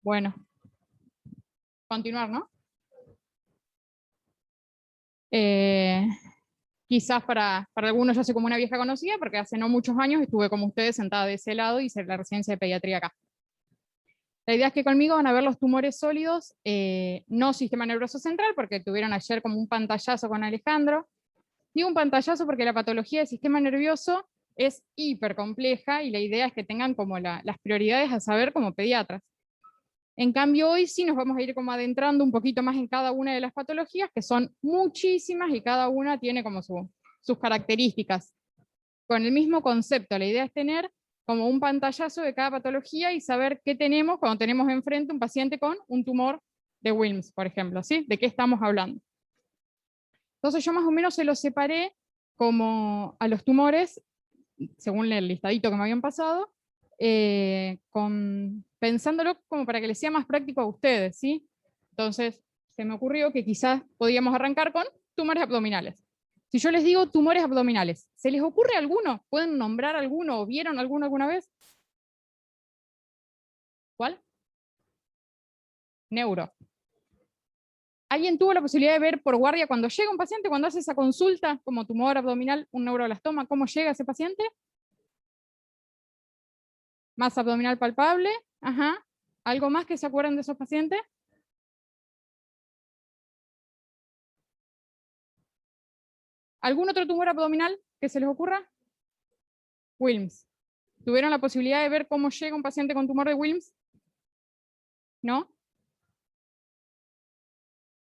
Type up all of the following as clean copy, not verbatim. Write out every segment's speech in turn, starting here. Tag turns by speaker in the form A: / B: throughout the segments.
A: Bueno, continuar, ¿no? Quizás para algunos ya soy como una vieja conocida, porque hace no muchos años estuve como ustedes sentada de ese lado y hice la residencia de pediatría acá. La idea es que conmigo van a ver los tumores sólidos, no sistema nervioso central, porque tuvieron ayer como un pantallazo con Alejandro. Digo un pantallazo porque la patología del sistema nervioso es hiper compleja y la idea es que tengan como las prioridades a saber como pediatras. En cambio, hoy sí nos vamos a ir como adentrando un poquito más en cada una de las patologías, que son muchísimas y cada una tiene como sus características. Con el mismo concepto, la idea es tener como un pantallazo de cada patología y saber qué tenemos cuando tenemos enfrente un paciente con un tumor de Wilms, por ejemplo, ¿sí? ¿De qué estamos hablando? Entonces yo más o menos se los separé como a los tumores, según el listadito que me habían pasado, pensándolo como para que les sea más práctico a ustedes, ¿sí? Entonces, se me ocurrió que quizás podíamos arrancar con tumores abdominales. Si yo les digo tumores abdominales, ¿se les ocurre alguno? ¿Pueden nombrar alguno o vieron alguno alguna vez? ¿Cuál? Neuro. ¿Alguien tuvo la posibilidad de ver por guardia cuando llega un paciente, cuando hace esa consulta como tumor abdominal, un neuroblastoma, cómo llega ese paciente? Masa abdominal palpable. Ajá. ¿Algo más que se acuerden de esos pacientes? ¿Algún otro tumor abdominal que se les ocurra? Wilms. ¿Tuvieron la posibilidad de ver cómo llega un paciente con tumor de Wilms? ¿No?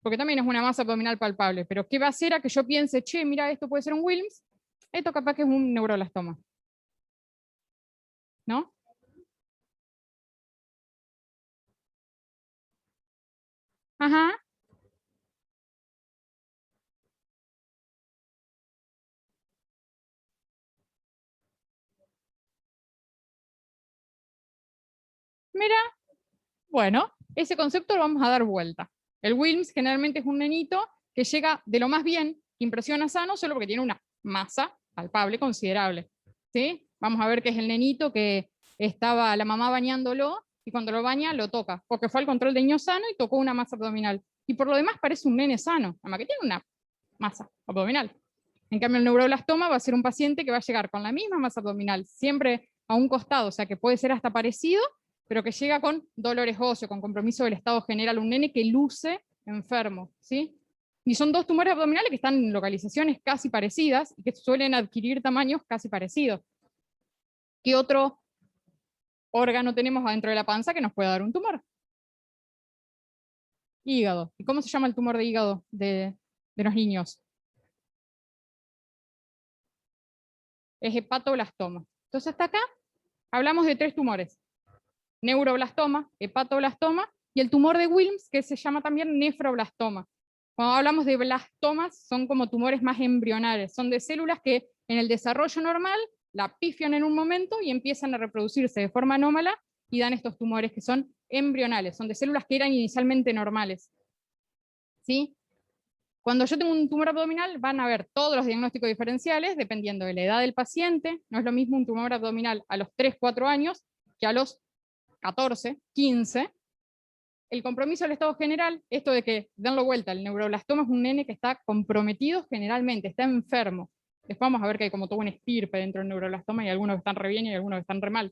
A: Porque también es una masa abdominal palpable. Pero ¿qué va a hacer a que yo piense, che, mira, esto puede ser un Wilms? Esto capaz que es un neuroblastoma. ¿No? Ajá. Mira, bueno, ese concepto lo vamos a dar vuelta. El Wilms generalmente es un nenito que llega de lo más bien, impresiona sano, solo porque tiene una masa palpable considerable. ¿Sí? Vamos a ver que es el nenito que estaba la mamá bañándolo y cuando lo baña lo toca, porque fue al control de niño sano y tocó una masa abdominal. Y por lo demás parece un nene sano, además que tiene una masa abdominal. En cambio, el neuroblastoma va a ser un paciente que va a llegar con la misma masa abdominal, siempre a un costado, o sea que puede ser hasta parecido, pero que llega con dolores óseos, con compromiso del estado general, un nene que luce enfermo, ¿sí? Y son dos tumores abdominales que están en localizaciones casi parecidas y que suelen adquirir tamaños casi parecidos. ¿Qué otro órgano tenemos adentro de la panza que nos puede dar un tumor? Hígado. ¿Y cómo se llama el tumor de hígado de los niños? Es hepatoblastoma. Entonces hasta acá hablamos de tres tumores: neuroblastoma, hepatoblastoma y el tumor de Wilms, que se llama también nefroblastoma. Cuando hablamos de blastomas, son como tumores más embrionales, son de células que en el desarrollo normal la pifian en un momento y empiezan a reproducirse de forma anómala y dan estos tumores que son embrionales, son de células que eran inicialmente normales. ¿Sí? Cuando yo tengo un tumor abdominal, van a ver todos los diagnósticos diferenciales dependiendo de la edad del paciente. No es lo mismo un tumor abdominal a los 3, 4 años que a los 14, 15. El compromiso del estado general, esto de que denlo vuelta, el neuroblastoma es un nene que está comprometido generalmente, está enfermo. Después vamos a ver que hay como todo un estirpe dentro del neuroblastoma y algunos que están re bien y algunos que están re mal.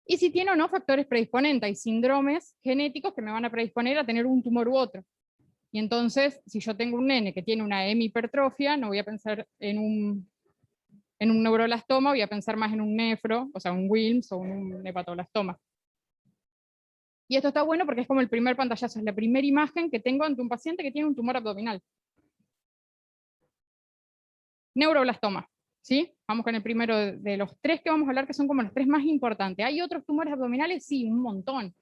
A: Y si tiene o no factores predisponentes, hay síndromes genéticos que me van a predisponer a tener un tumor u otro. Y entonces, si yo tengo un nene que tiene una hemipertrofia, no voy a pensar en un neuroblastoma, voy a pensar más en un nefro, o sea, un Wilms o un hepatoblastoma. Y esto está bueno porque es como el primer pantallazo, es la primera imagen que tengo ante un paciente que tiene un tumor abdominal. Neuroblastoma, ¿sí? Vamos con el primero de los tres que vamos a hablar, que son como los tres más importantes. ¿Hay otros tumores abdominales? Sí, un montón.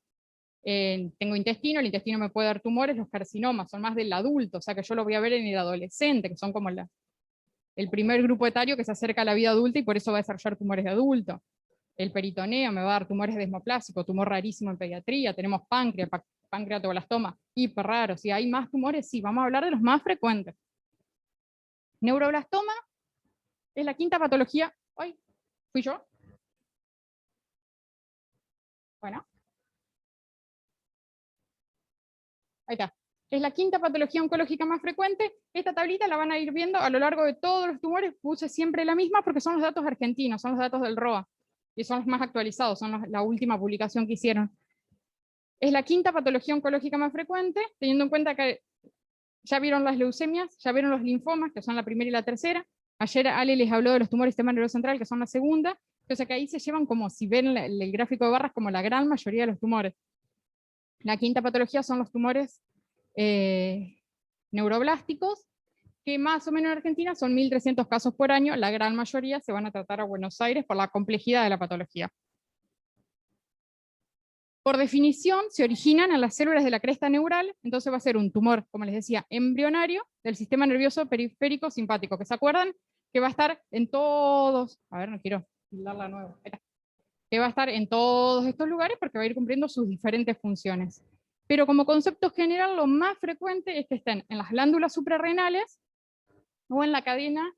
A: Tengo intestino, el intestino me puede dar tumores, los carcinomas son más del adulto, o sea que yo lo voy a ver en el adolescente, que son como el primer grupo etario que se acerca a la vida adulta y por eso va a desarrollar tumores de adulto. El peritoneo me va a dar tumores desmoplásicos, tumor rarísimo en pediatría, tenemos páncreas, pancreatoblastoma, hiper raro. Si hay más tumores, sí, vamos a hablar de los más frecuentes. Neuroblastoma es la quinta patología. ¡Ay! ¿Fui yo? Bueno. ahí está. Es la quinta patología oncológica más frecuente. Esta tablita la van a ir viendo a lo largo de todos los tumores. Puse siempre la misma porque son los datos argentinos, son los datos del ROA. Y son los más actualizados, son la última publicación que hicieron. Es la quinta patología oncológica más frecuente, teniendo en cuenta que ya vieron las leucemias, ya vieron los linfomas, que son la primera y la tercera. Ayer Ale les habló de los tumores del sistema nervioso central, que son la segunda. Entonces que ahí se llevan como, si ven el gráfico de barras, como la gran mayoría de los tumores. La quinta patología son los tumores neuroblásticos, que más o menos en Argentina son 1.300 casos por año. La gran mayoría se van a tratar a Buenos Aires por la complejidad de la patología. Por definición, se originan en las células de la cresta neural, entonces va a ser un tumor, como les decía, embrionario del sistema nervioso periférico simpático, que se acuerdan que va a estar en todos, a ver, no quiero darla de nuevo, que va a estar en todos estos lugares porque va a ir cumpliendo sus diferentes funciones. Pero como concepto general, lo más frecuente es que estén en las glándulas suprarrenales o en la cadena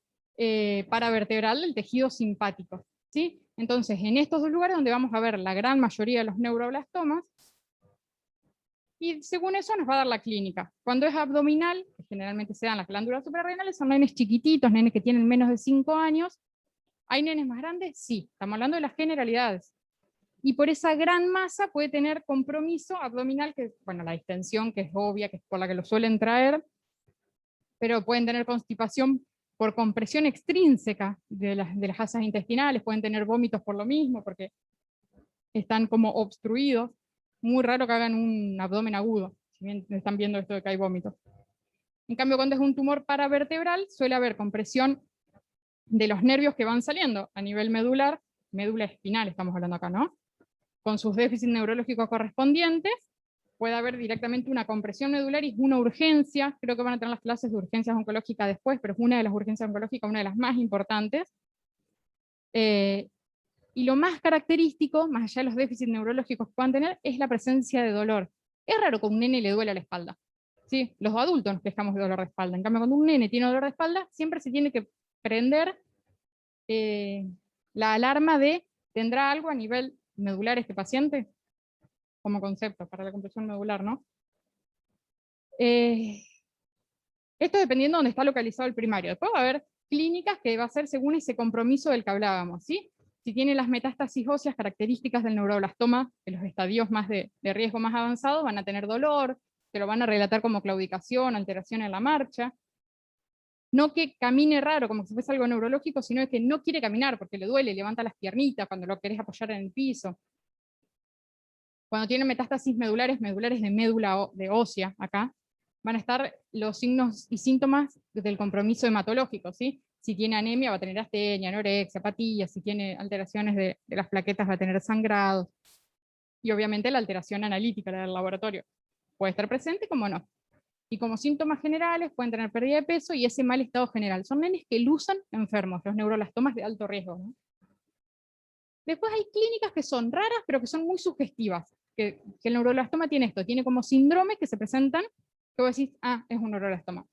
A: paravertebral del tejido simpático, ¿sí? Entonces, en estos dos lugares donde vamos a ver la gran mayoría de los neuroblastomas, y según eso nos va a dar la clínica. Cuando es abdominal, que generalmente se dan las glándulas suprarrenales, son nenes chiquititos, nenes que tienen menos de 5 años. ¿Hay nenes más grandes? Sí, estamos hablando de las generalidades. Y por esa gran masa puede tener compromiso abdominal, que bueno, la distensión, que es obvia, que es por la que lo suelen traer, pero pueden tener constipación por compresión extrínseca de las asas intestinales, pueden tener vómitos por lo mismo, porque están como obstruidos. Muy raro que hagan un abdomen agudo, si bien están viendo esto de que hay vómitos. En cambio, cuando es un tumor paravertebral, suele haber compresión de los nervios que van saliendo a nivel medular, médula espinal estamos hablando acá, ¿no? Con sus déficits neurológicos correspondientes, puede haber directamente una compresión medular y es una urgencia. Creo que van a tener las clases de urgencias oncológicas después, pero es una de las urgencias oncológicas, una de las más importantes. Y lo más característico, más allá de los déficits neurológicos que puedan tener, es la presencia de dolor. Es raro que a un nene le duela la espalda. ¿Sí? Los adultos nos quejamos de dolor de espalda. En cambio, cuando un nene tiene dolor de espalda, siempre se tiene que prender la alarma de ¿tendrá algo a nivel medular este paciente? Como concepto para la compresión medular, ¿no? Esto dependiendo de dónde está localizado el primario. Después va a haber clínicas que va a ser según ese compromiso del que hablábamos, ¿sí? Si tiene las metástasis óseas características del neuroblastoma, de los estadios más de riesgo más avanzado, van a tener dolor, se lo van a relatar como claudicación, alteración en la marcha. No que camine raro, como si fuese algo neurológico, sino que no quiere caminar porque le duele, levanta las piernitas cuando lo querés apoyar en el piso. Cuando tiene metástasis medulares de médula de ósea, acá, van a estar los signos y síntomas del compromiso hematológico, ¿sí? Si tiene anemia va a tener astenia, anorexia, apatía, si tiene alteraciones de las plaquetas va a tener sangrados, y obviamente la alteración analítica del laboratorio. Puede estar presente como no. Y como síntomas generales pueden tener pérdida de peso y ese mal estado general. Son nenes que lucen enfermos, los neuroblastomas de alto riesgo, ¿no? Después hay clínicas que son raras, pero que son muy sugestivas. Que el neuroblastoma tiene esto, tiene como síndromes que se presentan, que vos decís, ah, es un neuroblastoma.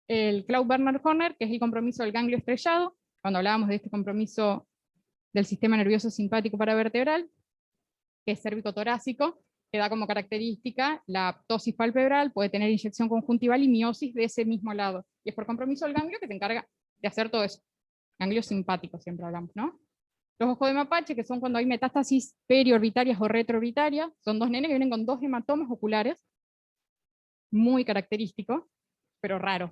A: El Claude-Bernard-Horner, que es el compromiso del ganglio estrellado, cuando hablábamos de este compromiso del sistema nervioso simpático paravertebral, que es cérvico-torácico, que da como característica la ptosis palpebral, puede tener inyección conjuntival y miosis de ese mismo lado. Y es por compromiso del ganglio que se encarga de hacer todo eso. Ganglio simpático siempre hablamos, ¿no? Los ojos de mapache, que son cuando hay metástasis periorbitarias o retroorbitarias, son dos nenes que vienen con 2 hematomas oculares, muy característico, pero raro.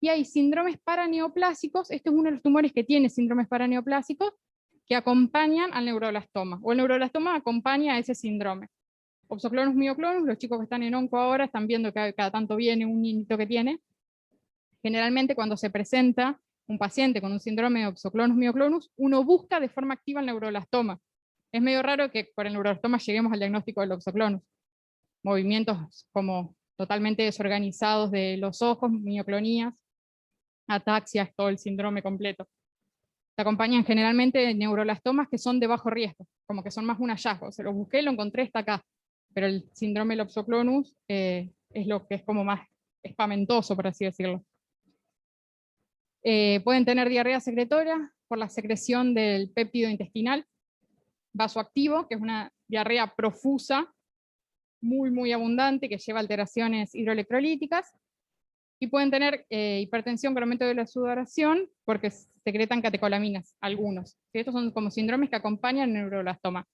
A: Y hay síndromes paraneoplásicos, este es uno de los tumores que tiene síndromes paraneoplásicos, que acompañan al neuroblastoma, o el neuroblastoma acompaña a ese síndrome. Opsoclonus myoclonus, los chicos que están en onco ahora están viendo que cada tanto viene un niñito que tiene. Generalmente cuando se presenta un paciente con un síndrome de Opsoclonus myoclonus, uno busca de forma activa el neuroblastoma. Es medio raro que por el neuroblastoma lleguemos al diagnóstico del Opsoclonus. Movimientos como totalmente desorganizados de los ojos, mioclonías, ataxias, todo el síndrome completo. Se acompañan generalmente de neuroblastomas que son de bajo riesgo, como que son más un hallazgo. Se lo busqué, lo encontré, está acá. Pero el síndrome del Opsoclonus es lo que es como más espamentoso, por así decirlo. Pueden tener diarrea secretoria por la secreción del péptido intestinal vasoactivo, que es una diarrea profusa, muy, muy abundante, que lleva alteraciones hidroelectrolíticas, y pueden tener hipertensión con aumento de la sudoración porque secretan catecolaminas, algunos. ¿Sí? Estos son como síndromes que acompañan el neuroblastoma.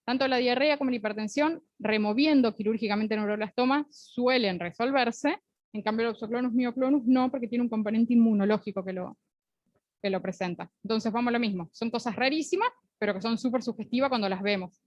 A: Tanto la diarrea como la hipertensión, removiendo quirúrgicamente el neuroblastoma, suelen resolverse. En cambio, el oxoclonus mioclonus no, porque tiene un componente inmunológico que lo presenta. Entonces vamos a lo mismo. Son cosas rarísimas, pero que son súper sugestivas cuando las vemos.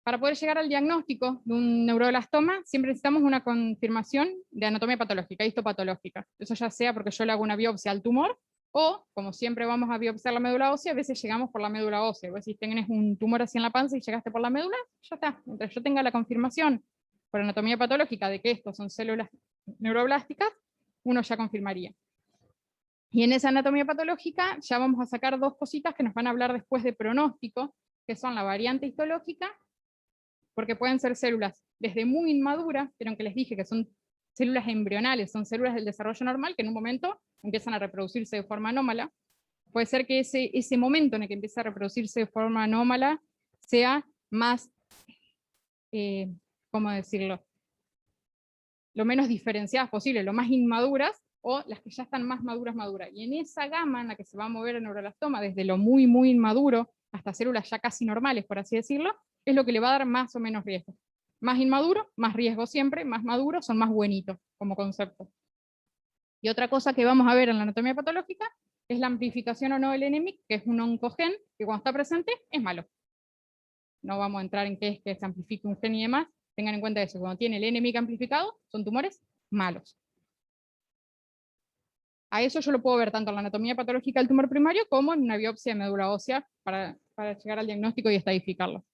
A: Para poder llegar al diagnóstico de un neuroblastoma, siempre necesitamos una confirmación de anatomía patológica, histopatológica. Eso ya sea porque yo le hago una biopsia al tumor, o, como siempre vamos a biopsiar la médula ósea, a veces llegamos por la médula ósea. Vos si tenés un tumor así en la panza y llegaste por la médula, ya está. Mientras yo tenga la confirmación por anatomía patológica de que estos son células neuroblásticas, uno ya confirmaría. Y en esa anatomía patológica ya vamos a sacar dos cositas que nos van a hablar después de pronóstico, que son la variante histológica, porque pueden ser células desde muy inmaduras, pero aunque les dije que son células embrionales, son células del desarrollo normal, que en un momento empiezan a reproducirse de forma anómala. Puede ser que ese momento en el que empieza a reproducirse de forma anómala sea más, ¿cómo decirlo?, lo menos diferenciadas posible, lo más inmaduras, o las que ya están más maduras. Y en esa gama en la que se va a mover el neuroblastoma, desde lo muy, muy inmaduro hasta células ya casi normales, por así decirlo, es lo que le va a dar más o menos riesgo. Más inmaduro, más riesgo siempre, más maduro, son más buenitos como concepto. Y otra cosa que vamos a ver en la anatomía patológica es la amplificación o no del NMIC, que es un oncogen que cuando está presente es malo. No vamos a entrar en qué es que se amplifique un gen y demás. Tengan en cuenta eso, cuando tiene el NMIC amplificado, son tumores malos. A eso yo lo puedo ver tanto en la anatomía patológica del tumor primario como en una biopsia de médula ósea para llegar al diagnóstico y estadificarlo.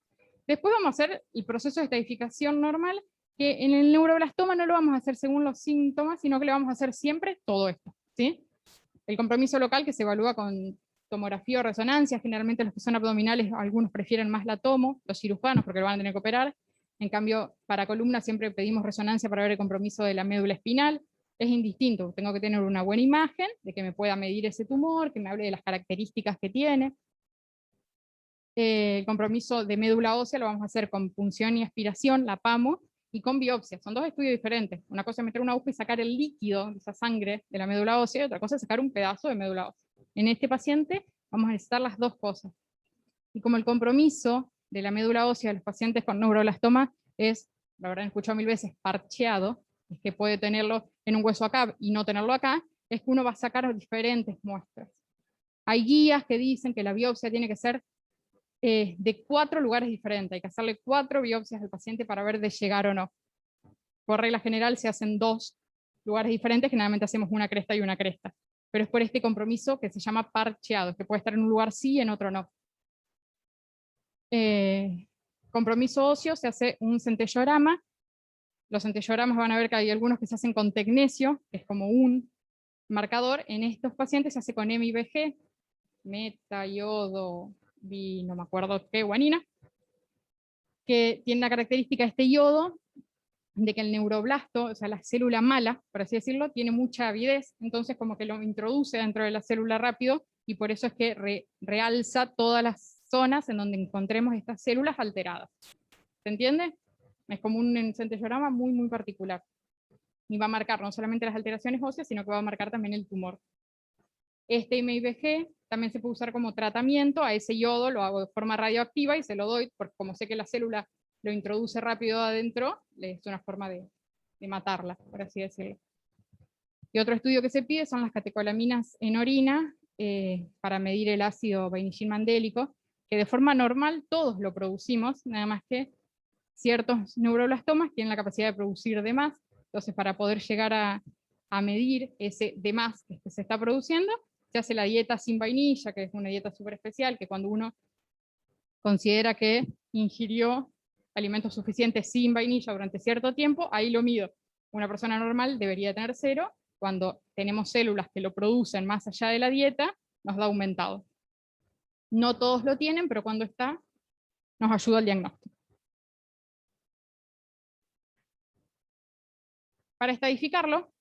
A: Después vamos a hacer el proceso de estadificación normal, que en el neuroblastoma no lo vamos a hacer según los síntomas, sino que le vamos a hacer siempre todo esto, ¿sí? El compromiso local, que se evalúa con tomografía o resonancia, generalmente los que son abdominales, algunos prefieren más la tomo, los cirujanos, porque lo van a tener que operar. En cambio, para columna siempre pedimos resonancia para ver el compromiso de la médula espinal. Es indistinto, tengo que tener una buena imagen de que me pueda medir ese tumor, que me hable de las características que tiene. El compromiso de médula ósea lo vamos a hacer con punción y aspiración, la PAMO, y con biopsia. Son dos estudios diferentes. Una cosa es meter una aguja y sacar el líquido de esa sangre de la médula ósea, y otra cosa es sacar un pedazo de médula ósea. En este paciente vamos a necesitar las dos cosas. Y como el compromiso de la médula ósea de los pacientes con neuroblastoma es, lo habrán escuchado 1000 veces, parcheado, es que puede tenerlo en un hueso acá y no tenerlo acá, es que uno va a sacar diferentes muestras. Hay guías que dicen que la biopsia tiene que ser de 4 lugares diferentes. Hay que hacerle 4 biopsias al paciente para ver de llegar o no. Por regla general se hacen 2 lugares diferentes, generalmente hacemos una cresta y una cresta. Pero es por este compromiso que se llama parcheado, que puede estar en un lugar sí y en otro no. Compromiso óseo, se hace un centellograma. Los centellogramas van a ver que hay algunos que se hacen con tecnesio, que es como un marcador. En estos pacientes se hace con MIBG, meta, yodo, no me acuerdo qué, guanina, que tiene la característica de este yodo, de que el neuroblasto, o sea, la célula mala, por así decirlo, tiene mucha avidez, entonces como que lo introduce dentro de la célula rápido, y por eso es que realza todas las zonas en donde encontremos estas células alteradas. ¿Se entiende? Es como un centellograma muy, muy particular. Y va a marcar no solamente las alteraciones óseas, sino que va a marcar también el tumor. Este MIBG también se puede usar como tratamiento. A ese yodo lo hago de forma radioactiva y se lo doy, porque como sé que la célula lo introduce rápido adentro, es una forma de matarla, por así decirlo. Y otro estudio que se pide son las catecolaminas en orina para medir el ácido vainillin-mandélico, que de forma normal todos lo producimos, nada más que ciertos neuroblastomas tienen la capacidad de producir de más. Entonces, para poder llegar a medir ese de más que se está produciendo, se hace la dieta sin vainilla, que es una dieta súper especial, que cuando uno considera que ingirió alimentos suficientes sin vainilla durante cierto tiempo, ahí lo mido. Una persona normal debería tener 0, cuando tenemos células que lo producen más allá de la dieta, nos da aumentado. No todos lo tienen, pero cuando está, nos ayuda al diagnóstico. Para estadificarlo,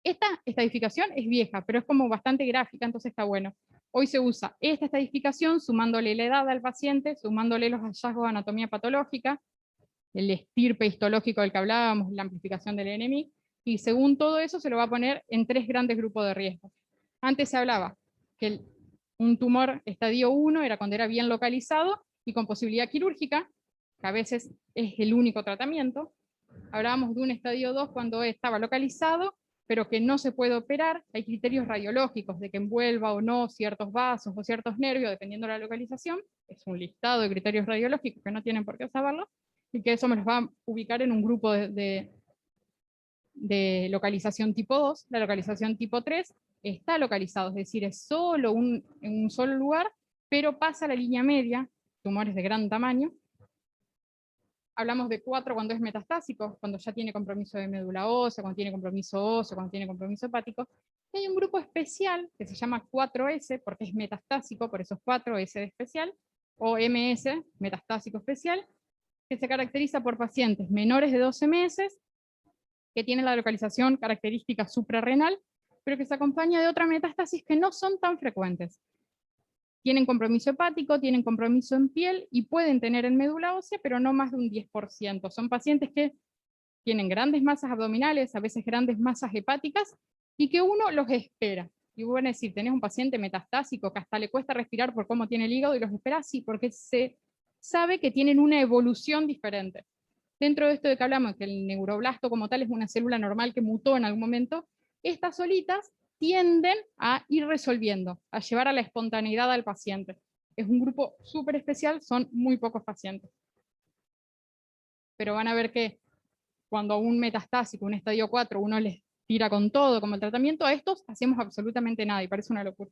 A: esta estadificación es vieja, pero es como bastante gráfica, entonces está bueno. Hoy se usa esta estadificación sumándole la edad al paciente, sumándole los hallazgos de anatomía patológica, el estirpe histológico del que hablábamos, la amplificación del NMI, y según todo eso se lo va a poner en 3 grandes grupos de riesgo. Antes se hablaba que un tumor estadio 1 era cuando era bien localizado y con posibilidad quirúrgica, que a veces es el único tratamiento. Hablábamos de un estadio 2 cuando estaba localizado, pero que no se puede operar. Hay criterios radiológicos de que envuelva o no ciertos vasos o ciertos nervios, dependiendo de la localización. Es un listado de criterios radiológicos que no tienen por qué saberlo, y que eso me los va a ubicar en un grupo de localización tipo 2. La localización tipo 3 está localizado, es decir, es solo en un solo lugar, pero pasa la línea media, tumores de gran tamaño. Hablamos de 4 cuando es metastásico, cuando ya tiene compromiso de médula ósea, cuando tiene compromiso óseo, cuando tiene compromiso hepático. Y hay un grupo especial que se llama 4S, porque es metastásico, por eso es 4S de especial, o MS, metastásico especial, que se caracteriza por pacientes menores de 12 meses, que tienen la localización característica suprarrenal, pero que se acompaña de otra metástasis que no son tan frecuentes. Tienen compromiso hepático, tienen compromiso en piel y pueden tener en médula ósea, pero no más de un 10%. Son pacientes que tienen grandes masas abdominales, a veces grandes masas hepáticas, y que uno los espera. Y van a decir, tenés un paciente metastásico que hasta le cuesta respirar por cómo tiene el hígado, y los espera sí, porque se sabe que tienen una evolución diferente. Dentro de esto de que hablamos, que el neuroblasto como tal es una célula normal que mutó en algún momento, estas solitas tienden a ir resolviendo, a llevar a la espontaneidad al paciente. Es un grupo súper especial, son muy pocos pacientes. Pero van a ver que cuando a un metastásico, un estadio 4, uno les tira con todo como el tratamiento, a estos hacemos absolutamente nada y parece una locura.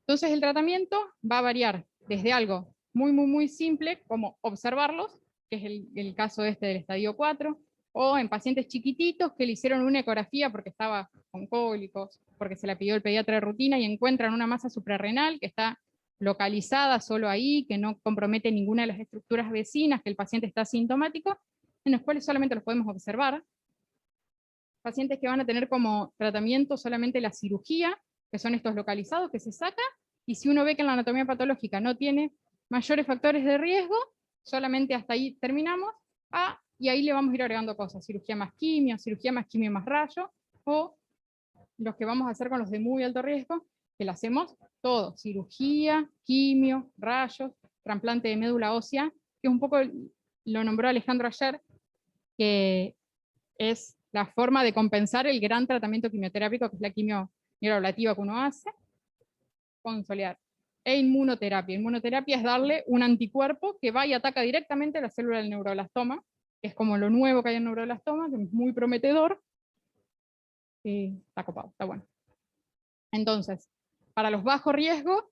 A: Entonces el tratamiento va a variar desde algo muy simple, como observarlos, que es el caso este del estadio 4, o en pacientes chiquititos que le hicieron una ecografía porque estaba con cólicos, porque se la pidió el pediatra de rutina y encuentran una masa suprarrenal que está localizada solo ahí, que no compromete ninguna de las estructuras vecinas, que el paciente está asintomático, en los cuales solamente los podemos observar. Pacientes que van a tener como tratamiento solamente la cirugía, que son estos localizados que se saca, y si uno ve que en la anatomía patológica no tiene mayores factores de riesgo, solamente hasta ahí terminamos, y ahí le vamos a ir agregando cosas, cirugía más quimio más rayo, o los que vamos a hacer con los de muy alto riesgo, que lo hacemos todo, cirugía, quimio, rayos, trasplante de médula ósea, que un poco lo nombró Alejandro ayer, que es la forma de compensar el gran tratamiento quimioterápico, que es la quimio neuroablativa que uno hace, consolidar. E inmunoterapia. Inmunoterapia es darle un anticuerpo que va y ataca directamente a la célula del neuroblastoma, que es como lo nuevo que hay en el neuroblastoma, que es muy prometedor. Está copado, está bueno. Entonces, para los bajos riesgos,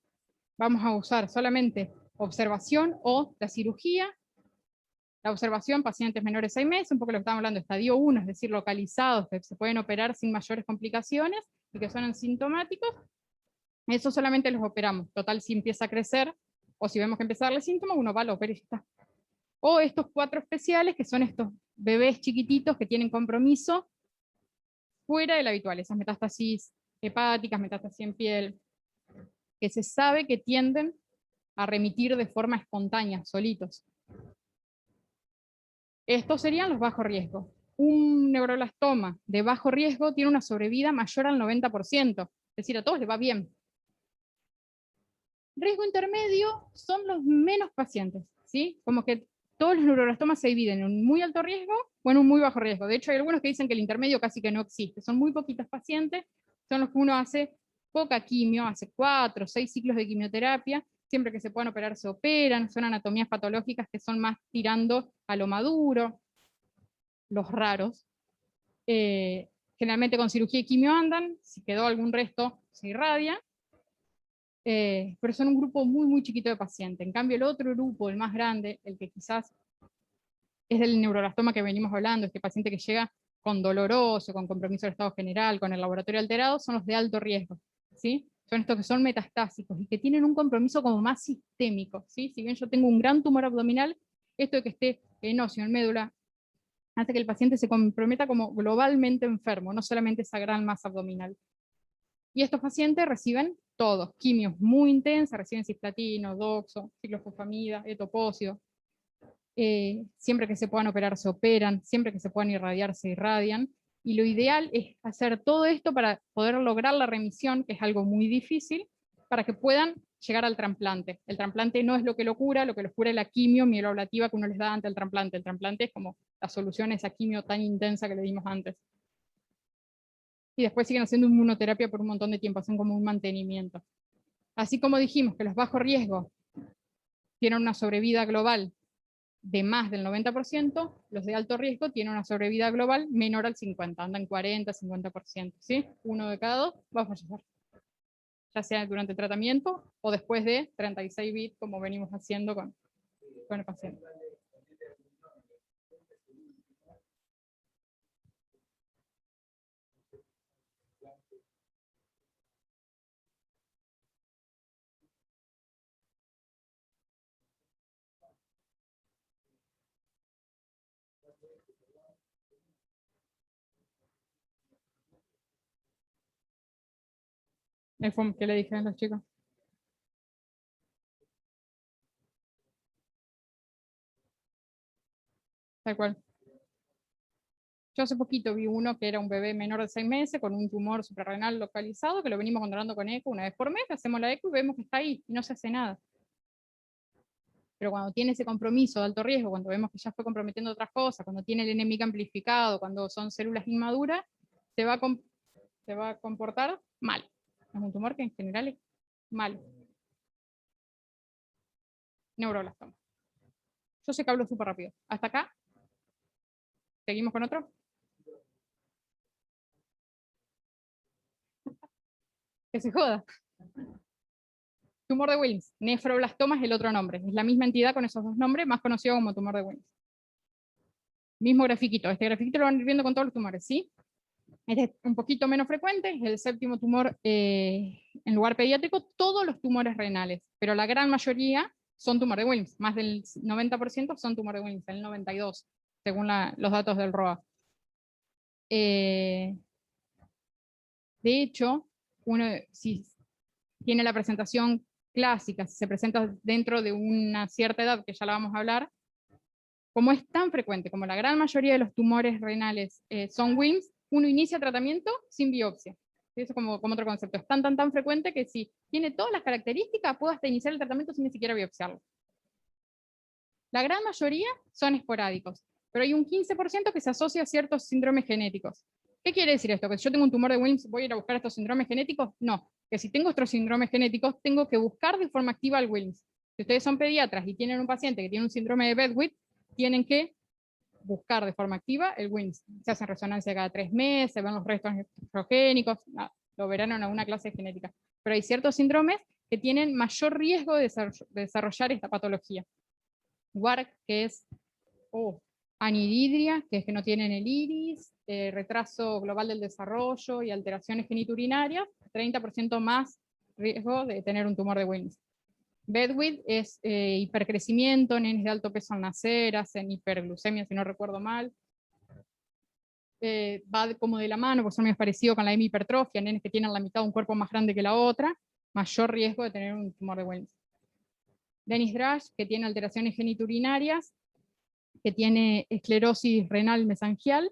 A: vamos a usar solamente observación o la cirugía. La observación, pacientes menores de 6 meses, un poco lo que estamos hablando, estadio 1, es decir, localizados, que se pueden operar sin mayores complicaciones y que son asintomáticos. Eso solamente los operamos. Total, si empieza a crecer, o si vemos que empieza a darle síntomas, uno va, lo opera y ya está. O estos 4 especiales, que son estos bebés chiquititos que tienen compromiso fuera del habitual, esas metástasis hepáticas, metástasis en piel, que se sabe que tienden a remitir de forma espontánea, solitos. Estos serían los bajos riesgos. Un neuroblastoma de bajo riesgo tiene una sobrevida mayor al 90%, es decir, a todos les va bien. Riesgo intermedio son los menos pacientes, ¿sí? Como que todos los neuroblastomas se dividen en un muy alto riesgo o en un muy bajo riesgo. De hecho, hay algunos que dicen que el intermedio casi que no existe. Son muy poquitos pacientes, son los que uno hace poca quimio, hace 4 o 6 ciclos de quimioterapia. Siempre que se puedan operar, se operan. Son anatomías patológicas que son más tirando a lo maduro, los raros. Generalmente con cirugía y quimio andan, si quedó algún resto, se irradia. Pero son un grupo muy chiquito de pacientes. En cambio, el otro grupo, el más grande, el que quizás es del neuroblastoma que venimos hablando, este paciente que llega con doloroso, con compromiso del estado general, con el laboratorio alterado, son los de alto riesgo, ¿sí? Son estos que son metastásicos y que tienen un compromiso como más sistémico, ¿sí? Si bien yo tengo un gran tumor abdominal, esto de que esté en óseo, en médula, hace que el paciente se comprometa como globalmente enfermo, no solamente esa gran masa abdominal. Y estos pacientes reciben todos, quimios muy intensas, reciben cisplatino, doxo, ciclofosfamida, etopósido. Siempre que se puedan operar se operan, siempre que se puedan irradiar se irradian, y lo ideal es hacer todo esto para poder lograr la remisión, que es algo muy difícil, para que puedan llegar al trasplante. El trasplante no es lo que lo cura es la quimio mieloablativa que uno les da ante el trasplante. El trasplante es como la solución a esa quimio tan intensa que le dimos antes. Y después siguen haciendo inmunoterapia por un montón de tiempo, hacen como un mantenimiento. Así como dijimos que los bajos riesgos tienen una sobrevida global de más del 90%, los de alto riesgo tienen una sobrevida global menor al 50%, andan 40, 50%, ¿sí? Uno de cada dos va a fallecer, ya sea durante el tratamiento o después de 36 bits, como venimos haciendo con el paciente. ¿Qué le dije a los chicos? Tal cual. Yo hace poquito vi uno que era un bebé menor de 6 meses con un tumor suprarrenal localizado, que lo venimos controlando con eco una vez por mes, hacemos la eco y vemos que está ahí y no se hace nada. Pero cuando tiene ese compromiso de alto riesgo, cuando vemos que ya fue comprometiendo otras cosas, cuando tiene el enemigo amplificado, cuando son células inmaduras, se va a comportar mal. Es un tumor que en general es malo. Neuroblastoma. Yo sé que hablo súper rápido. Hasta acá. ¿Seguimos con otro? Que se joda. Tumor de Wilms. Nefroblastoma es el otro nombre. Es la misma entidad con esos dos nombres, más conocido como tumor de Wilms. Mismo grafiquito. Este grafiquito lo van a ir viendo con todos los tumores, ¿sí? Este es un poquito menos frecuente, es el séptimo tumor en lugar pediátrico, todos los tumores renales, pero la gran mayoría son tumor de Wilms, más del 90% son tumor de Wilms, el 92%, según los datos del ROA. De hecho, uno, si tiene la presentación clásica, si se presenta dentro de una cierta edad, que ya la vamos a hablar, como es tan frecuente, como la gran mayoría de los tumores renales son Wilms, uno inicia tratamiento sin biopsia. Eso es como otro concepto. Es tan frecuente que si tiene todas las características, puedo hasta iniciar el tratamiento sin ni siquiera biopsiarlo. La gran mayoría son esporádicos, pero hay un 15% que se asocia a ciertos síndromes genéticos. ¿Qué quiere decir esto? ¿Que si yo tengo un tumor de Wilms voy a ir a buscar estos síndromes genéticos? No, que si tengo estos síndromes genéticos, tengo que buscar de forma activa al Wilms. Si ustedes son pediatras y tienen un paciente que tiene un síndrome de Behçet, tienen que buscar de forma activa el Wilms. Se hace resonancia cada 3 meses, se ven los restos estrogénicos, lo verán en alguna clase de genética. Pero hay ciertos síndromes que tienen mayor riesgo de desarrollar esta patología. WARC, que es anhidridria, que es que no tienen el iris, retraso global del desarrollo y alteraciones geniturinarias, 30% más riesgo de tener un tumor de Wilms. Behçet es hipercrecimiento, nenes de alto peso al nacer, hacen hiperglucemia, si no recuerdo mal. Va como de la mano, porque son muy parecido con la hemihipertrofia, nenes que tienen la mitad de un cuerpo más grande que la otra, mayor riesgo de tener un tumor de Wilms. Dennis-Drash, que tiene alteraciones geniturinarias, que tiene esclerosis renal mesangial,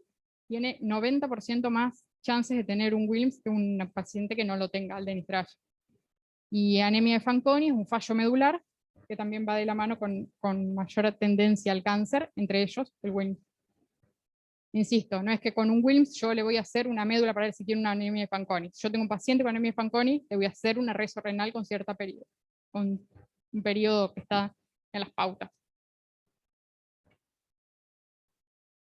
A: tiene 90% más chances de tener un Wilms que un paciente que no lo tenga, el Dennis-Drash. Y anemia de Fanconi es un fallo medular, que también va de la mano con mayor tendencia al cáncer, entre ellos el Wilms. Insisto, no es que con un Wilms yo le voy a hacer una médula para ver si tiene una anemia de Fanconi. Si yo tengo un paciente con anemia de Fanconi, le voy a hacer una reso renal con con un periodo que está en las pautas.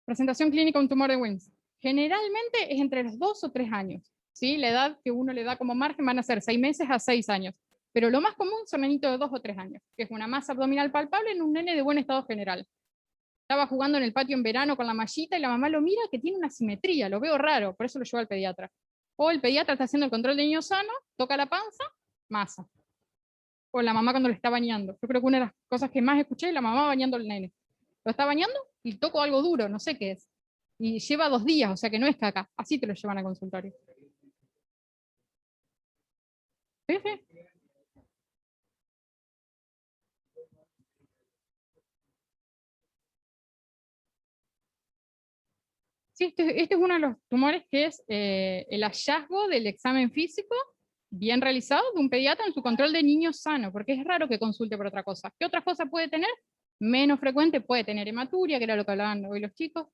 A: Presentación clínica de un tumor de Wilms. Generalmente es entre los 2 o 3 años. ¿Sí? La edad que uno le da como margen van a ser 6 meses a 6 años. Pero lo más común son nenitos de 2 o 3 años, que es una masa abdominal palpable en un nene de buen estado general. Estaba jugando en el patio en verano con la mallita y la mamá lo mira que tiene una simetría, lo veo raro, por eso lo llevo al pediatra. O el pediatra está haciendo el control de niño sano, toca la panza, masa. O la mamá cuando le está bañando. Yo creo que una de las cosas que más escuché es la mamá bañando al nene. Lo está bañando y toco algo duro, no sé qué es. Y lleva 2 días, o sea que no es caca. Así te lo llevan al consultorio. Sí, sí. Sí, este es uno de los tumores que es el hallazgo del examen físico bien realizado de un pediatra en su control de niño sano, porque es raro que consulte por otra cosa. ¿Qué otras cosas puede tener? Menos frecuente puede tener hematuria, que era lo que hablaban hoy los chicos,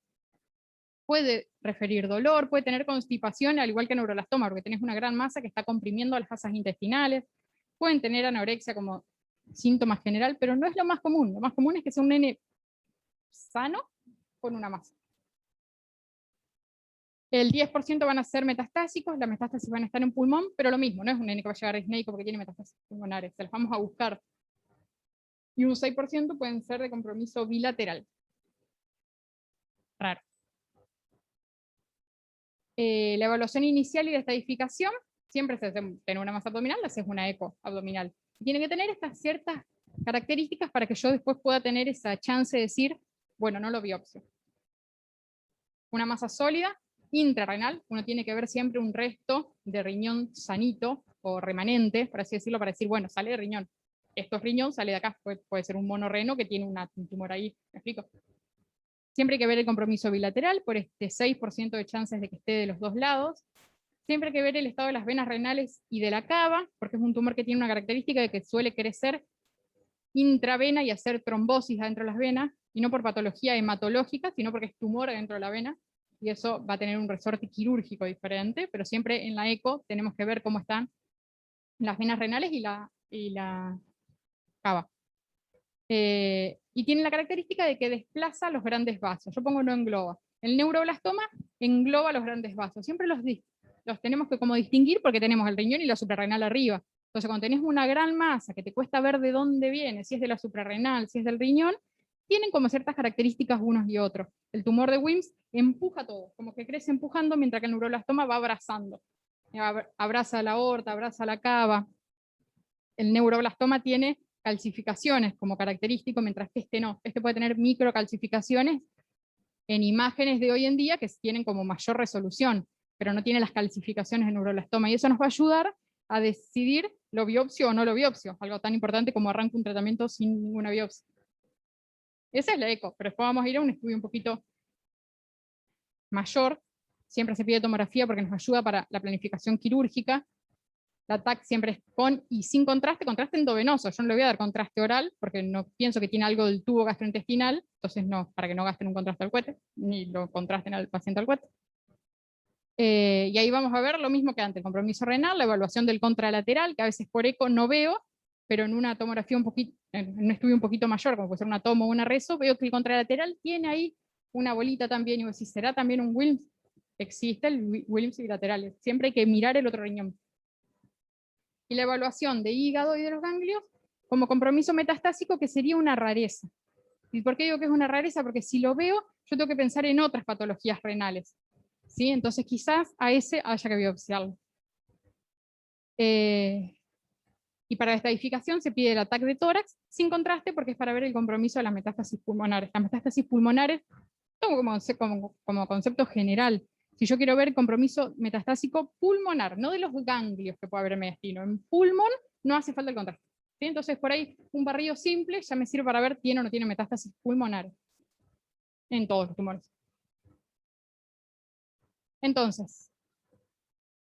A: puede referir dolor, puede tener constipación, al igual que neuroblastoma, porque tenés una gran masa que está comprimiendo las masas intestinales, pueden tener anorexia como síntoma general, pero no es lo más común. Lo más común es que sea un nene sano con una masa. El 10% van a ser metastásicos, las metástasis van a estar en pulmón, pero lo mismo, no es un nene que va a llegar a disneico porque tiene metástasis pulmonares, se las vamos a buscar. Y un 6% pueden ser de compromiso bilateral. Raro. La evaluación inicial y de estadificación, siempre se hace tener una masa abdominal, le haces una eco abdominal. Tiene que tener estas ciertas características para que yo después pueda tener esa chance de decir, bueno, no lo biopsio. Una masa sólida, intrarrenal, uno tiene que ver siempre un resto de riñón sanito o remanente, por así decirlo, para decir, bueno, sale de riñón. Esto es riñón, sale de acá, puede ser un monorreno que tiene un tumor ahí, ¿me explico? Siempre hay que ver el compromiso bilateral por este 6% de chances de que esté de los dos lados. Siempre hay que ver el estado de las venas renales y de la cava, porque es un tumor que tiene una característica de que suele crecer intravena y hacer trombosis adentro de las venas, y no por patología hematológica, sino porque es tumor dentro de la vena, y eso va a tener un resorte quirúrgico diferente, pero siempre en la eco tenemos que ver cómo están las venas renales y la cava. Y tiene la característica de que desplaza los grandes vasos. Yo pongo no engloba. El neuroblastoma engloba los grandes vasos. Siempre los tenemos que como distinguir porque tenemos el riñón y la suprarrenal arriba. Entonces, cuando tenés una gran masa que te cuesta ver de dónde viene, si es de la suprarrenal, si es del riñón, tienen como ciertas características unos y otros. El tumor de Wilms empuja todo, como que crece empujando, mientras que el neuroblastoma va abrazando. Abraza la aorta, abraza la cava. El neuroblastoma tiene calcificaciones como característico, mientras que este no. Este puede tener microcalcificaciones en imágenes de hoy en día que tienen como mayor resolución, pero no tiene las calcificaciones del neuroblastoma. Y eso nos va a ayudar a decidir lo biopsio o no lo biopsio, algo tan importante como arranca un tratamiento sin ninguna biopsia. Esa es la eco, pero después vamos a ir a un estudio un poquito mayor. Siempre se pide tomografía porque nos ayuda para la planificación quirúrgica. La TAC siempre es con y sin contraste, contraste endovenoso. Yo no le voy a dar contraste oral porque no pienso que tiene algo del tubo gastrointestinal, entonces no, para que no gasten un contraste al cohete, ni lo contrasten al paciente al cohete. Y ahí vamos a ver lo mismo que antes, el compromiso renal, la evaluación del contralateral, que a veces por eco no veo, pero en una tomografía un poquito, en un estudio un poquito mayor, como puede ser una tomo o una reso, veo que el contralateral tiene ahí una bolita también, y si será también un Wilms, existe el Wilms bilateral, siempre hay que mirar el otro riñón. Y la evaluación de hígado y de los ganglios como compromiso metastásico, que sería una rareza. ¿Y por qué digo que es una rareza? Porque si lo veo, yo tengo que pensar en otras patologías renales. ¿Sí? Entonces quizás a ese haya que biopsiarlo. Y para la estadificación se pide el ataque de tórax sin contraste porque es para ver el compromiso de las metástasis pulmonares. Las metástasis pulmonares, como concepto general, si yo quiero ver el compromiso metastásico pulmonar, no de los ganglios que puede haber en mediastino, en pulmón no hace falta el contraste. ¿Sí? Entonces por ahí un barrido simple ya me sirve para ver tiene o no tiene metástasis pulmonares en todos los tumores. Entonces,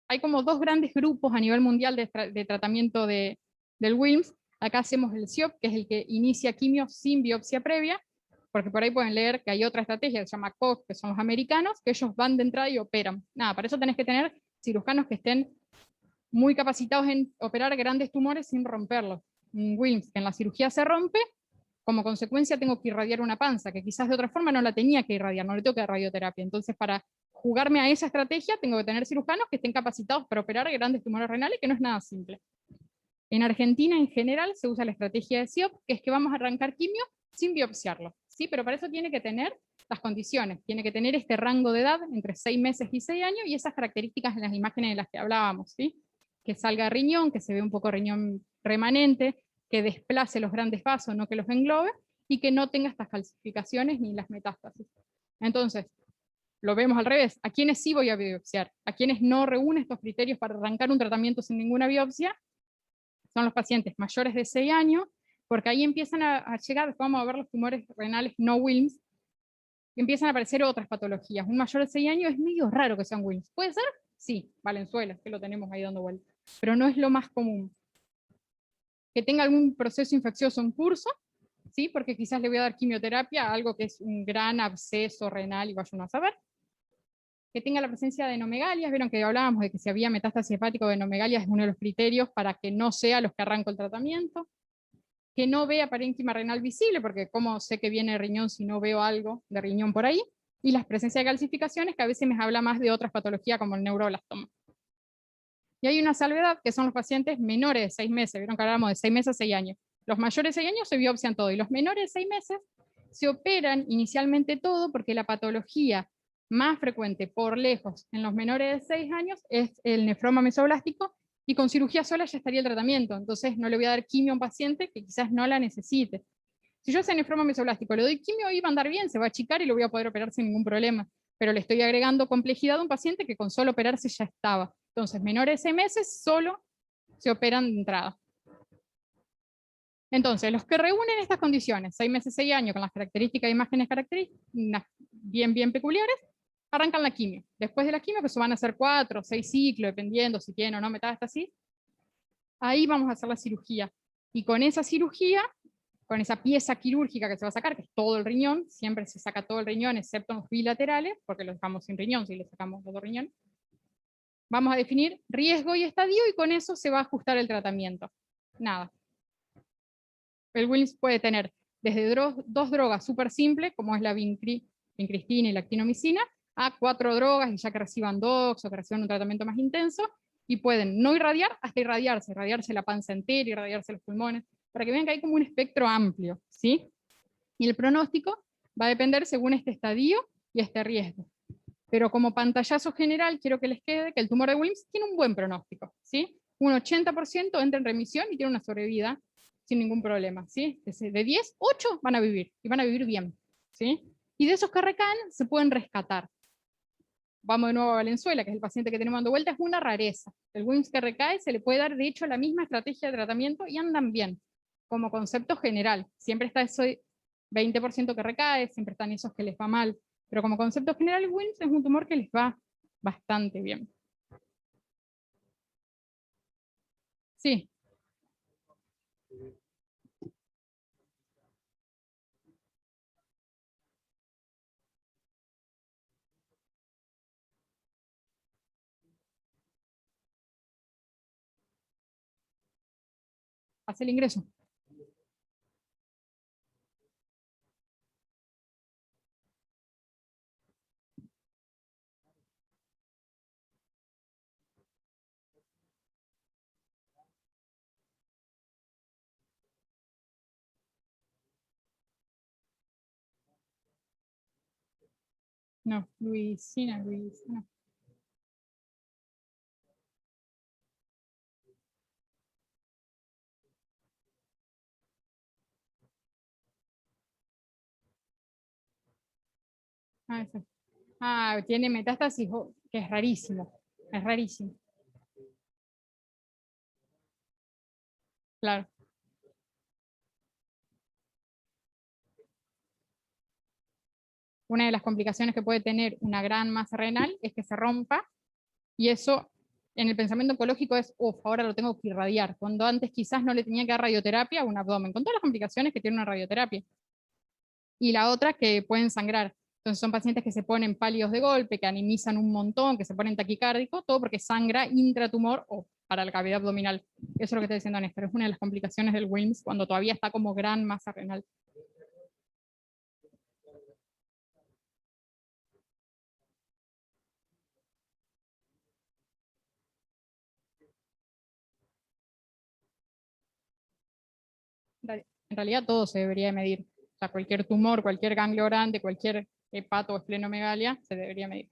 A: hay como dos grandes grupos a nivel mundial de tratamiento del Wilms. Acá hacemos el SIOP, que es el que inicia quimio sin biopsia previa, porque por ahí pueden leer que hay otra estrategia que se llama COG, que son los americanos, que ellos van de entrada y operan. Nada, para eso tenés que tener cirujanos que estén muy capacitados en operar grandes tumores sin romperlos. Un Wilms que en la cirugía se rompe, como consecuencia tengo que irradiar una panza, que quizás de otra forma no la tenía que irradiar, no le tengo que dar radioterapia. Entonces, para jugarme a esa estrategia, tengo que tener cirujanos que estén capacitados para operar grandes tumores renales, que no es nada simple. En Argentina, en general, se usa la estrategia de SIOP, que es que vamos a arrancar quimio sin biopsiarlo, ¿sí? Pero para eso tiene que tener las condiciones, tiene que tener este rango de edad entre 6 meses y 6 años, y esas características en las imágenes de las que hablábamos, ¿sí? Que salga riñón, que se ve un poco riñón remanente, que desplace los grandes vasos, no que los englobe, y que no tenga estas calcificaciones ni las metástasis. Entonces, lo vemos al revés. ¿A quiénes sí voy a biopsiar? ¿A quiénes no reúne estos criterios para arrancar un tratamiento sin ninguna biopsia? son los pacientes mayores de 6 años, porque ahí empiezan a llegar, vamos a ver los tumores renales no Wilms, y empiezan a aparecer otras patologías. Un mayor de 6 años es medio raro que sean Wilms. ¿Puede ser? Sí, Valenzuela, que lo tenemos ahí dando vueltas. Pero no es lo más común. Que tenga algún proceso infeccioso en curso, ¿sí? Porque quizás le voy a dar quimioterapia a algo que es un gran absceso renal y vayan a saber. Que tenga la presencia de adenomegalias, vieron que hablábamos de que si había metástasis hepática o adenomegalias es uno de los criterios para que no sea los que arranco el tratamiento. Que no vea parénquima renal visible, porque cómo sé que viene de riñón si no veo algo de riñón por ahí, y las presencias de calcificaciones, que a veces me habla más de otras patologías como el neuroblastoma. Y hay una salvedad, que son los pacientes menores de 6 meses, vieron que hablamos de 6 meses a 6 años. Los mayores de 6 años se biopsian todo, y los menores de 6 meses se operan inicialmente todo, porque la patología más frecuente por lejos en los menores de 6 años es el nefroma mesoblástico, y con cirugía sola ya estaría el tratamiento, entonces no le voy a dar quimio a un paciente que quizás no la necesite. Si yo ese nefroma mesoblástico le doy quimio, iba a andar bien, se va a achicar y lo voy a poder operar sin ningún problema, pero le estoy agregando complejidad a un paciente que con solo operarse ya estaba. Entonces, menores de 6 meses solo se operan de entrada. Entonces, los que reúnen estas condiciones, 6 meses, 6 años, con las características de imágenes bien peculiares, arrancan la quimio. Después de la quimio, que eso van a ser 4 o 6 ciclos, dependiendo si tiene o no metástasis, ahí vamos a hacer la cirugía. Y con esa cirugía, con esa pieza quirúrgica que se va a sacar, que es todo el riñón, siempre se saca todo el riñón, excepto los bilaterales, porque los dejamos sin riñón si le sacamos los dos riñones, vamos a definir riesgo y estadio, y con eso se va a ajustar el tratamiento. Nada. El Wilms puede tener desde 2 drogas súper simples, como es la vincristina y la actinomicina, a 4 drogas, y ya que reciban DOX o que reciban un tratamiento más intenso, y pueden no irradiar hasta irradiarse la panza entera, irradiarse los pulmones, para que vean que hay como un espectro amplio, ¿sí? Y el pronóstico va a depender según este estadio y este riesgo. Pero como pantallazo general, quiero que les quede que el tumor de Wilms tiene un buen pronóstico, ¿sí? Un 80% entra en remisión y tiene una sobrevida sin ningún problema, ¿sí? De 10, 8 van a vivir, y van a vivir bien, ¿sí? Y de esos que recaen, se pueden rescatar. Vamos de nuevo a Valenzuela, que es el paciente que tenemos dando vuelta, es una rareza. El Wilms que recae se le puede dar, de hecho, la misma estrategia de tratamiento y andan bien, como concepto general. Siempre está ese 20% que recae, siempre están esos que les va mal, pero como concepto general, el Wilms es un tumor que les va bastante bien. Sí. Hace el ingreso. No, Luisina. Eso. Tiene metástasis, que es rarísimo. Es rarísimo. Claro. Una de las complicaciones que puede tener una gran masa renal es que se rompa, y eso en el pensamiento oncológico es, ahora lo tengo que irradiar, cuando antes quizás no le tenía que dar radioterapia a un abdomen, con todas las complicaciones que tiene una radioterapia. Y la otra, que pueden sangrar. Entonces son pacientes que se ponen pálidos de golpe, que anemizan un montón, que se ponen taquicárdicos, todo porque sangra intratumor o para la cavidad abdominal. Eso es lo que está diciendo Néstor, es una de las complicaciones del Wilms cuando todavía está como gran masa renal. En realidad todo se debería medir. O sea, cualquier tumor, cualquier ganglio grande, cualquier hepato o esplenomegalia, se debería medir.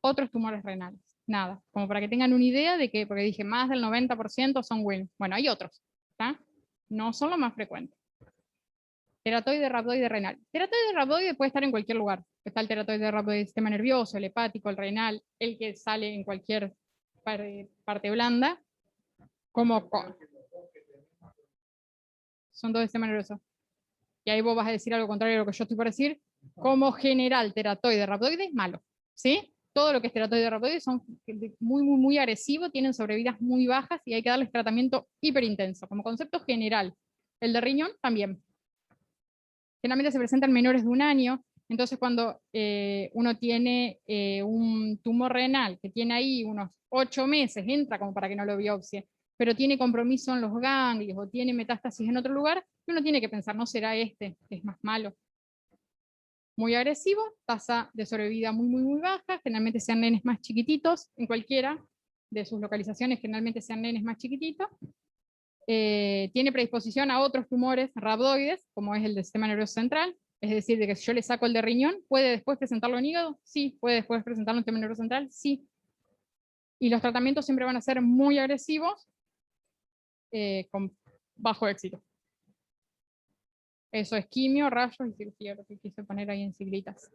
A: Otros tumores renales, nada. Como para que tengan una idea de que, porque dije, más del 90% son Wilms. Bueno, hay otros, ¿tá? No son los más frecuentes. Teratoide rhabdoide renal. Teratoide rhabdoide puede estar en cualquier lugar. Está el teratoide rhabdoide del sistema nervioso, el hepático, el renal, el que sale en cualquier parte blanda, como son dos del sistema nervioso. Y ahí vos vas a decir algo contrario a lo que yo estoy por decir. Como general, teratoide rhabdoide es malo, ¿sí? Todo lo que es teratoide rhabdoide son muy agresivos, tienen sobrevidas muy bajas y hay que darles tratamiento hiperintenso, como concepto general. El de riñón también. Generalmente se presentan menores de 1 año, entonces cuando uno tiene un tumor renal que tiene ahí unos 8 meses, entra como para que no lo biopsie, pero tiene compromiso en los ganglios o tiene metástasis en otro lugar, uno tiene que pensar, no será este, que es más malo. Muy agresivo, tasa de sobrevida muy baja, generalmente sean nenes más chiquititos, en cualquiera de sus localizaciones generalmente sean nenes más chiquititos. Tiene predisposición a otros tumores rhabdoides, como es el del sistema nervioso central, es decir, de que si yo le saco el de riñón, ¿puede después presentarlo en hígado? Sí. ¿Puede después presentarlo en sistema nervioso central? Sí. Y los tratamientos siempre van a ser muy agresivos, con bajo éxito. Eso es quimio, rayos y cirugía, lo que quise poner ahí en siglitas.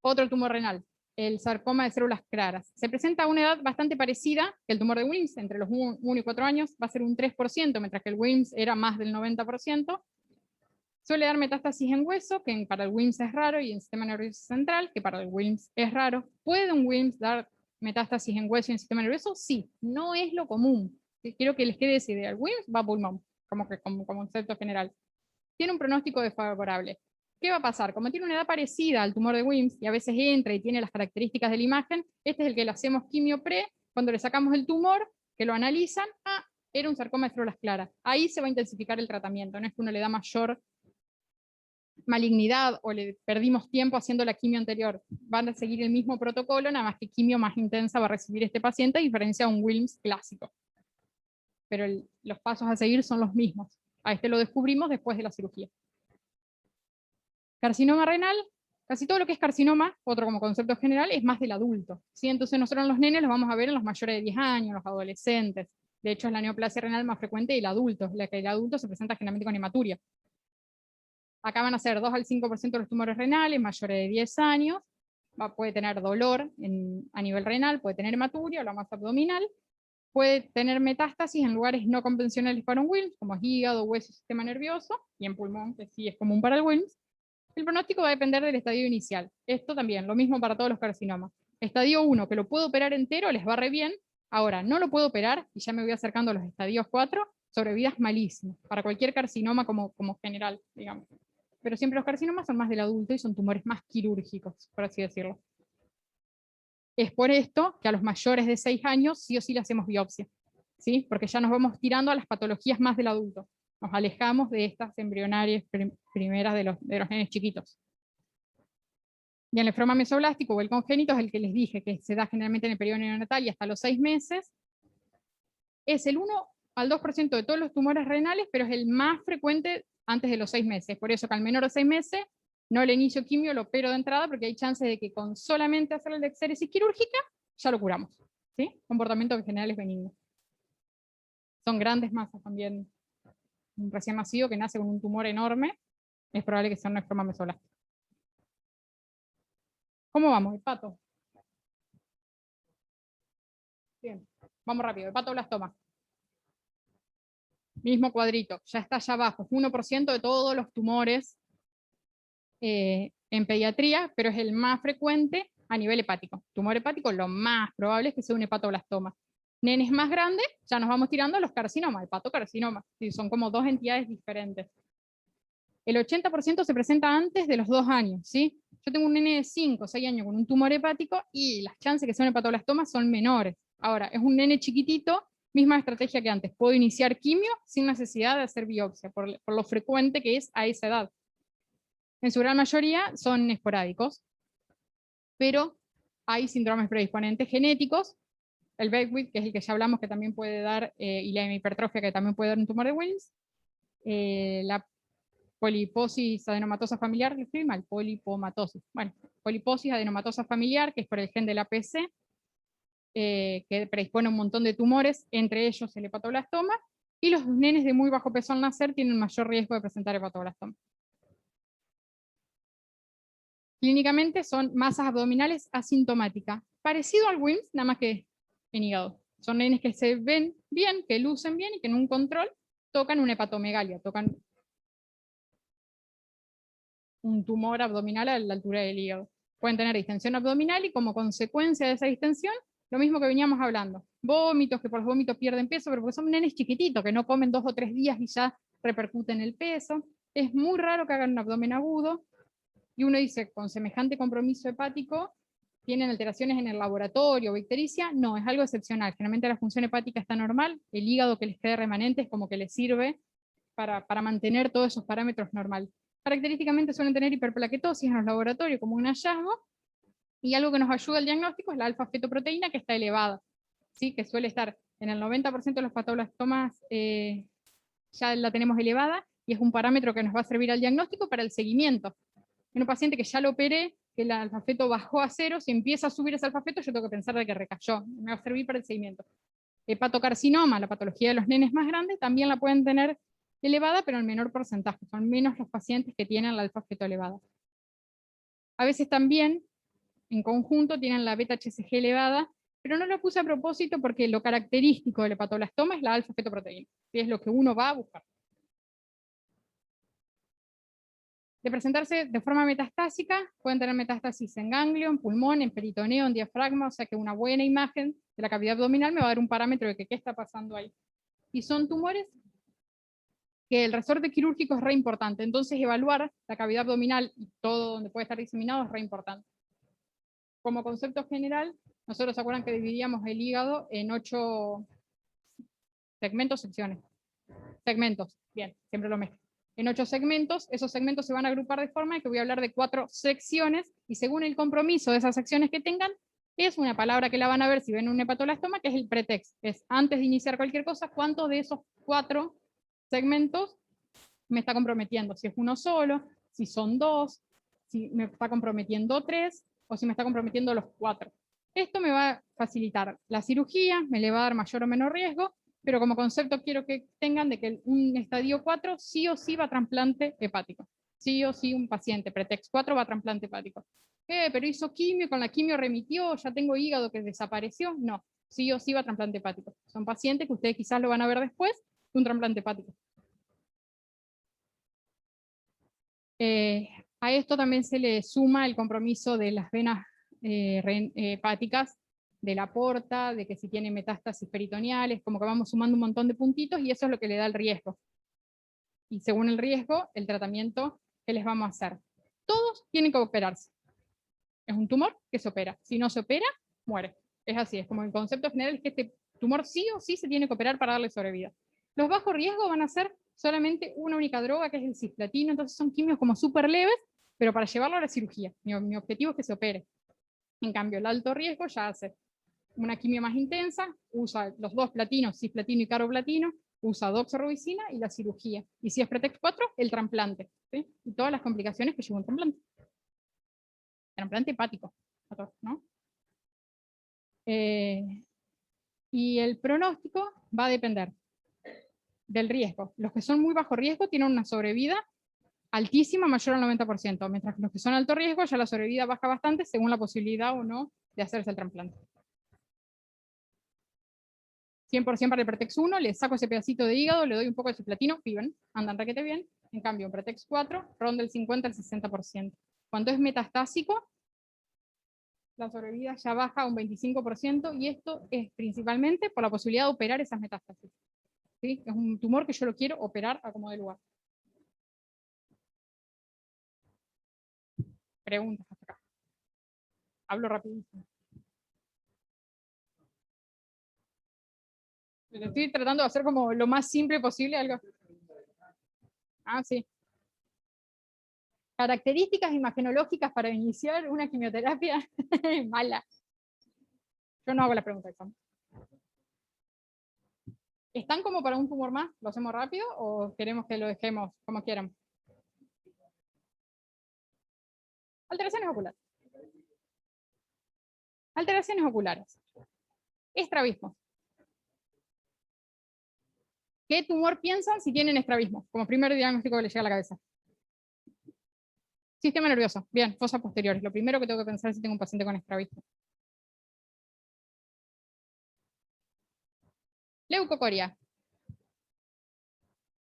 A: Otro tumor renal, el sarcoma de células claras. Se presenta a una edad bastante parecida que el tumor de Wilms, entre los 1 y 4 años, va a ser un 3%, mientras que el Wilms era más del 90%. Suele dar metástasis en hueso, que para el Wilms es raro, y en sistema nervioso central, que para el Wilms es raro. ¿Puede un Wilms dar metástasis en hueso y en sistema nervioso? Sí, no es lo común. Quiero que les quede esa idea. El Wilms va a pulmón, como concepto general. Tiene un pronóstico desfavorable. ¿Qué va a pasar? Como tiene una edad parecida al tumor de Wilms y a veces entra y tiene las características de la imagen, este es el que le hacemos quimio pre, cuando le sacamos el tumor, que lo analizan, era un sarcoma de células claras. Ahí se va a intensificar el tratamiento, no es que uno le da mayor malignidad o le perdimos tiempo haciendo la quimio anterior. Van a seguir el mismo protocolo, nada más que quimio más intensa va a recibir este paciente, a diferencia de un Wilms clásico. Pero los pasos a seguir son los mismos. A este lo descubrimos después de la cirugía. Carcinoma renal, casi todo lo que es carcinoma, otro como concepto general, es más del adulto, ¿sí? Entonces nosotros los nenes los vamos a ver en los mayores de 10 años, los adolescentes. De hecho, es la neoplasia renal más frecuente del adulto, la que el adulto se presenta generalmente con hematuria. Acá van a ser 2 al 5% de los tumores renales, mayores de 10 años, puede tener dolor a nivel renal, puede tener hematuria o la masa abdominal, puede tener metástasis en lugares no convencionales para un Wilms, como hígado, hueso, sistema nervioso, y en pulmón, que sí es común para el Wilms. El pronóstico va a depender del estadio inicial. Esto también, lo mismo para todos los carcinomas. Estadio 1, que lo puedo operar entero, les va re bien. Ahora, no lo puedo operar, y ya me voy acercando a los estadios 4, sobrevidas malísimas, para cualquier carcinoma como general, digamos. Pero siempre los carcinomas son más del adulto y son tumores más quirúrgicos, por así decirlo. Es por esto que a los mayores de 6 años sí o sí le hacemos biopsia, ¿sí? Porque ya nos vamos tirando a las patologías más del adulto. Nos alejamos de estas embrionarias primeras de los nenes chiquitos. Y el nefroma mesoblástico o el congénito es el que les dije, que se da generalmente en el periodo neonatal y hasta los 6 meses. Es el 1 al 2% de todos los tumores renales, pero es el más frecuente antes de los 6 meses. Por eso que al menor de 6 meses no le inicio quimio, lo opero de entrada, porque hay chances de que con solamente hacer la exéresis quirúrgica ya lo curamos, ¿sí? Comportamiento en general es benigno. Son grandes masas también. Un recién nacido que nace con un tumor enorme, es probable que sea un nefroma mesoblástico. ¿Cómo vamos? Hepato. Bien, vamos rápido. Hepatoblastoma. Mismo cuadrito, ya está allá abajo. Es 1% de todos los tumores en pediatría, pero es el más frecuente a nivel hepático. Tumor hepático, lo más probable es que sea un hepatoblastoma. Nenes más grandes, ya nos vamos tirando a los carcinomas, hepatocarcinomas. Sí, son como dos entidades diferentes. El 80% se presenta antes de los 2 años, ¿sí? Yo tengo un nene de 5 o 6 años con un tumor hepático y las chances de que sea un hepatoblastoma son menores. Ahora, es un nene chiquitito, misma estrategia que antes. Puedo iniciar quimio sin necesidad de hacer biopsia, por lo frecuente que es a esa edad. En su gran mayoría son esporádicos, pero hay síndromes predisponentes genéticos, el Beckwith, que es el que ya hablamos, que también puede dar, y la hipertrofia, que también puede dar un tumor de Wilms, la poliposis adenomatosa familiar, le escribí mal, polipomatosis. Bueno, poliposis adenomatosa familiar, que es por el gen del APC, que predispone a un montón de tumores, entre ellos el hepatoblastoma, Y los nenes de muy bajo peso al nacer tienen mayor riesgo de presentar hepatoblastoma. Clínicamente son masas abdominales asintomáticas, parecido al WILMS, nada más que en hígado. Son nenes que se ven bien, que lucen bien y que en un control tocan una hepatomegalia, tocan un tumor abdominal a la altura del hígado. Pueden tener distensión abdominal y como consecuencia de esa distensión, lo mismo que veníamos hablando, vómitos, que por los vómitos pierden peso, pero porque son nenes chiquititos, que no comen 2 o 3 días y ya repercuten el peso. Es muy raro que hagan un abdomen agudo, y uno dice, con semejante compromiso hepático, ¿tienen alteraciones en el laboratorio o ictericia? No, es algo excepcional. Generalmente la función hepática está normal, el hígado que les quede remanente es como que les sirve para mantener todos esos parámetros normales. Característicamente suelen tener hiperplaquetosis en los laboratorios como un hallazgo, y algo que nos ayuda al diagnóstico es la alfa-fetoproteína, que está elevada, ¿sí? Que suele estar en el 90% de los patoblastomas, ya la tenemos elevada, y es un parámetro que nos va a servir al diagnóstico para el seguimiento. En un paciente que ya lo operé, que el alfa-feto bajó a 0, si empieza a subir ese alfa-feto, yo tengo que pensar de que recayó, me va a servir para el seguimiento. Hepatocarcinoma, la patología de los nenes más grandes, también la pueden tener elevada, pero en menor porcentaje, son menos los pacientes que tienen la alfa-feto elevada. A veces también, en conjunto, tienen la beta-HCG elevada, pero no lo puse a propósito porque lo característico del hepatoblastoma es la alfa-fetoproteína, que es lo que uno va a buscar. De presentarse de forma metastásica, pueden tener metástasis en ganglio, en pulmón, en peritoneo, en diafragma, o sea que una buena imagen de la cavidad abdominal me va a dar un parámetro de que qué está pasando ahí. Y son tumores que el resorte quirúrgico es re importante, entonces evaluar la cavidad abdominal y todo donde puede estar diseminado es re importante. Como concepto general, nosotros se acuerdan que dividíamos el hígado en 8 segmentos, secciones. Segmentos, bien, siempre lo mezclo. En 8 segmentos, esos segmentos se van a agrupar de forma que voy a hablar de 4 secciones, y según el compromiso de esas secciones que tengan, es una palabra que la van a ver si ven un hepatoblastoma, que es el pretext. Es antes de iniciar cualquier cosa, cuántos de esos 4 segmentos me está comprometiendo. Si es uno solo, si son 2, si me está comprometiendo 3, o si me está comprometiendo los 4. Esto me va a facilitar la cirugía, me le va a dar mayor o menor riesgo, pero como concepto quiero que tengan de que un estadio 4 sí o sí va a trasplante hepático. Sí o sí un paciente pretext 4 va a trasplante hepático. Pero hizo quimio, con la quimio remitió, ya tengo hígado que desapareció. No, sí o sí va a trasplante hepático. Son pacientes que ustedes quizás lo van a ver después de un trasplante hepático. A esto también se le suma el compromiso de las venas hepáticas, de la porta, de que si tiene metástasis peritoneales, como que vamos sumando un montón de puntitos, y eso es lo que le da el riesgo. Y según el riesgo, el tratamiento que les vamos a hacer. Todos tienen que operarse. Es un tumor que se opera. Si no se opera, muere. Es así, es como el concepto general es que este tumor sí o sí se tiene que operar para darle sobrevida. Los bajos riesgos van a ser solamente una única droga, que es el cisplatino, entonces son quimios como súper leves, pero para llevarlo a la cirugía. Mi objetivo es que se opere. En cambio, el alto riesgo ya hace una quimio más intensa, usa los 2 platinos, cisplatino y carboplatina, usa doxorubicina y la cirugía. Y si es pretext 4, el trasplante, ¿sí? Y todas las complicaciones que lleva un trasplante. Trasplante hepático, ¿no? Y el pronóstico va a depender del riesgo. Los que son muy bajo riesgo tienen una sobrevida altísima, mayor al 90%, mientras que los que son alto riesgo ya la sobrevida baja bastante según la posibilidad o no de hacerse el trasplante. 100% para el Pretext 1, le saco ese pedacito de hígado, le doy un poco de cisplatino, viven, andan requete bien. En cambio, en Pretext 4 ronda el 50 al 60%. Cuando es metastásico, la sobrevida ya baja a un 25%, y esto es principalmente por la posibilidad de operar esas metástasis. ¿Sí? Es un tumor que yo lo quiero operar a como de lugar. Preguntas hasta acá. Hablo rapidísimo. Estoy tratando de hacer como lo más simple posible algo. Ah, sí. Características imagenológicas para iniciar una quimioterapia. Mala. Yo no hago la pregunta de examen. ¿Están como para un tumor más? ¿Lo hacemos rápido o queremos que lo dejemos como quieran? Alteraciones oculares. Alteraciones oculares. Estrabismo. ¿Qué tumor piensan si tienen estrabismo? Como primer diagnóstico que les llega a la cabeza. Sistema nervioso. Bien, fosas posteriores. Lo primero que tengo que pensar si tengo un paciente con estrabismo. Leucocoria.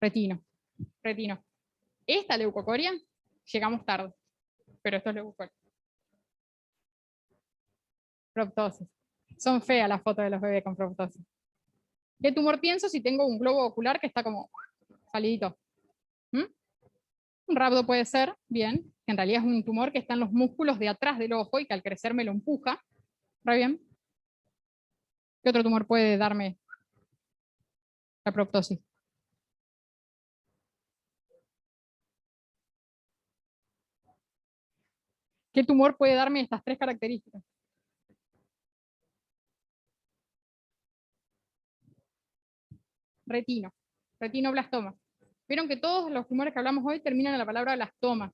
A: Retino. Retino. Esta leucocoria, llegamos tarde, pero esto es leucocoria. Proptosis. Son feas las fotos de los bebés con proptosis. ¿Qué tumor pienso si tengo un globo ocular que está como salidito? ¿Mm? Un rabdo puede ser, bien, que en realidad es un tumor que está en los músculos de atrás del ojo y que al crecer me lo empuja. Re bien. ¿Qué otro tumor puede darme la proptosis? ¿Qué tumor puede darme estas tres características? Retino. Retinoblastoma. Vieron que todos los tumores que hablamos hoy terminan en la palabra blastoma.